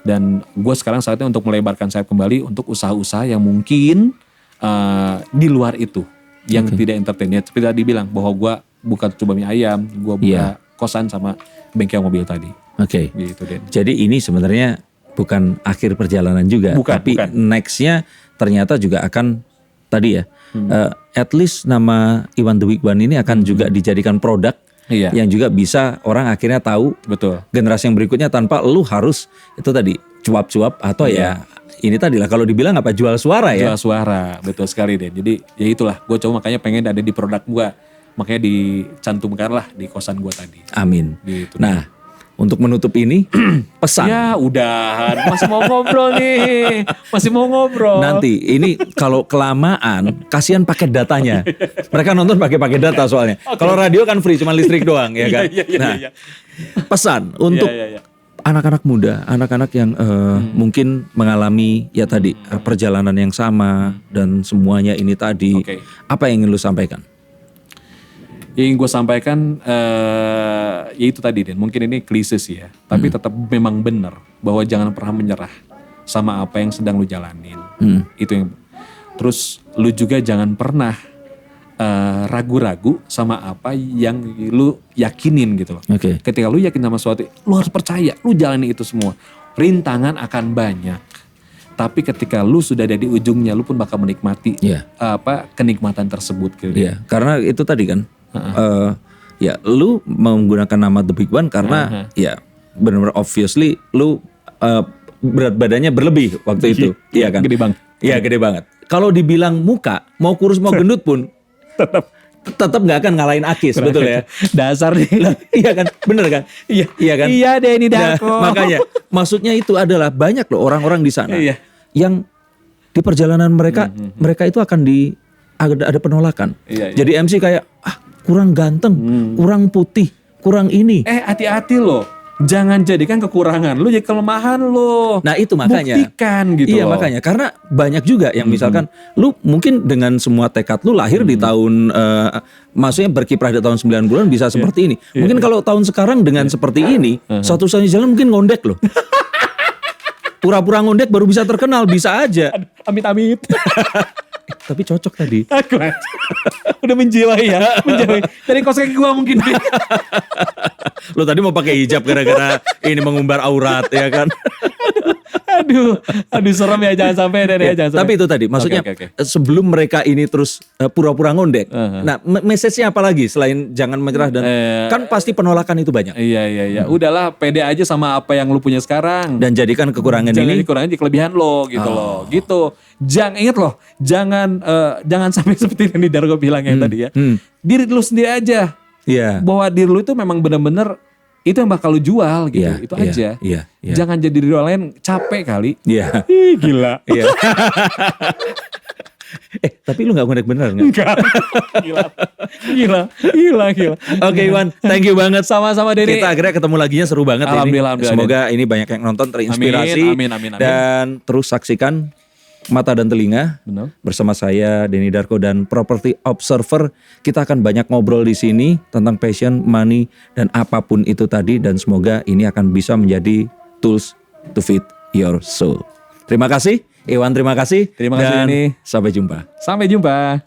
Dan gue sekarang saatnya untuk melebarkan sayap kembali untuk usaha-usaha yang mungkin di luar itu. Yang tidak entertain. Ya, seperti tadi bilang bahwa gue buka coba mie ayam, gue buka kosan sama bengkel mobil tadi. Oke. Gitu Den. Jadi ini sebenarnya bukan akhir perjalanan juga, tapi nextnya ternyata juga akan tadi ya, at least nama Iwan The Big One ini akan juga dijadikan produk Iya. yang juga bisa orang akhirnya tahu Betul. generasi yang berikutnya tanpa lu harus itu tadi cuap-cuap atau ya ini tadi lah kalau dibilang apa jual suara ya. Jual suara, betul sekali Den. Jadi ya itulah, gue coba makanya pengen ada di produk gue, makanya dicantumkan lah di kosan gue tadi. Amin. Gitu. Nah, untuk menutup ini pesan. Ya udahan, masih mau ngobrol nih, masih mau ngobrol. Nanti ini kalau kelamaan kasihan paket datanya. Mereka nonton pakai data soalnya. Kalau radio kan free cuma listrik doang ya kan. Iya. Nah, pesan untuk Iya. anak-anak muda, anak-anak yang mungkin mengalami ya tadi perjalanan yang sama dan semuanya ini tadi. Oke. Apa yang ingin lu sampaikan? Yang ingin gue sampaikan ya itu tadi Den, mungkin ini klise sih ya, tapi tetap memang benar bahwa jangan pernah menyerah sama apa yang sedang lu jalanin. Itu yang terus lu juga jangan pernah ragu-ragu sama apa yang lu yakinin gitu loh. Oke. Ketika lu yakin sama sesuatu, lu harus percaya, lu jalani itu semua. Rintangan akan banyak. Tapi ketika lu sudah ada di ujungnya, lu pun bakal menikmati Iya. kenikmatan tersebut gitu. Iya, karena itu tadi kan, ya lu menggunakan nama The Big One karena ya benar-benar obviously lu berat badannya berlebih waktu itu, iya kan? Gede banget. Iya gede banget. Kalau dibilang muka, mau kurus mau gendut pun tetap nggak akan ngalahin Akis, betul ya? Dasar nih. Iya kan, bener kan? Iya kan? Iya deh ini Nah, Darko. makanya maksudnya itu adalah banyak loh orang-orang di sana Iya. yang di perjalanan mereka mereka itu akan ada penolakan. Iya. Jadi MC kayak kurang ganteng, kurang putih, kurang ini. Hati-hati loh. Jangan jadikan kekurangan lu jadi kelemahan lo. Nah itu makanya. Buktikan gitu Iya loh. makanya karena banyak juga yang misalkan lu mungkin dengan semua tekad lu lahir di tahun maksudnya berkiprah di tahun 90-an bisa seperti ini. Mungkin kalau tahun sekarang dengan seperti ini satu-satunya jalan mungkin ngondek loh. Pura-pura ngondek baru bisa terkenal, bisa aja. Amit-amit. Tapi cocok tadi. Aku aja. Udah menjiwai ya. Menjiwai. Dari kos kaki gua mungkin. Lo tadi mau pakai hijab gara-gara ini mengumbar aurat ya kan. Aduh serem ya, jangan sampai deh ya, jangan sampai. Tapi itu tadi maksudnya Oke. sebelum mereka ini terus pura-pura ngondek. Nah, message-nya apa lagi selain jangan menyerah dan kan pasti penolakan itu banyak. Iya. Udahlah, pede aja sama apa yang lu punya sekarang. Dan jadikan kekurangan Jangan ini kekurangan jadi kelebihan lo gitu loh. Gitu. Jangan inget loh, jangan sampai seperti yang Darko bilang yang tadi ya. Diri lu sendiri aja. Iya. Bahwa diri lu itu memang benar-benar itu yang bakal lu jual gitu. Iya, Itu iya, aja. iya. Jangan jadi diri orang lain, capek kali. Iya. Ih, gila. Iya. Tapi lu gak ngondek bener gak? Enggak. Gila. Oke Iwan, thank you banget. Sama-sama Denny. Kita akhirnya ketemu laginya seru banget ini. Alhamdulillah. Semoga ini banyak yang nonton terinspirasi. Amin. Dan terus saksikan Mata dan Telinga Benar. bersama saya Denny Darko dan Property Observer. Kita akan banyak ngobrol di sini tentang passion, money dan apapun itu tadi, dan semoga ini akan bisa menjadi tools to feed your soul. Terima kasih Iwan, terima kasih. Terima kasih, dan Denny. sampai jumpa. Sampai jumpa.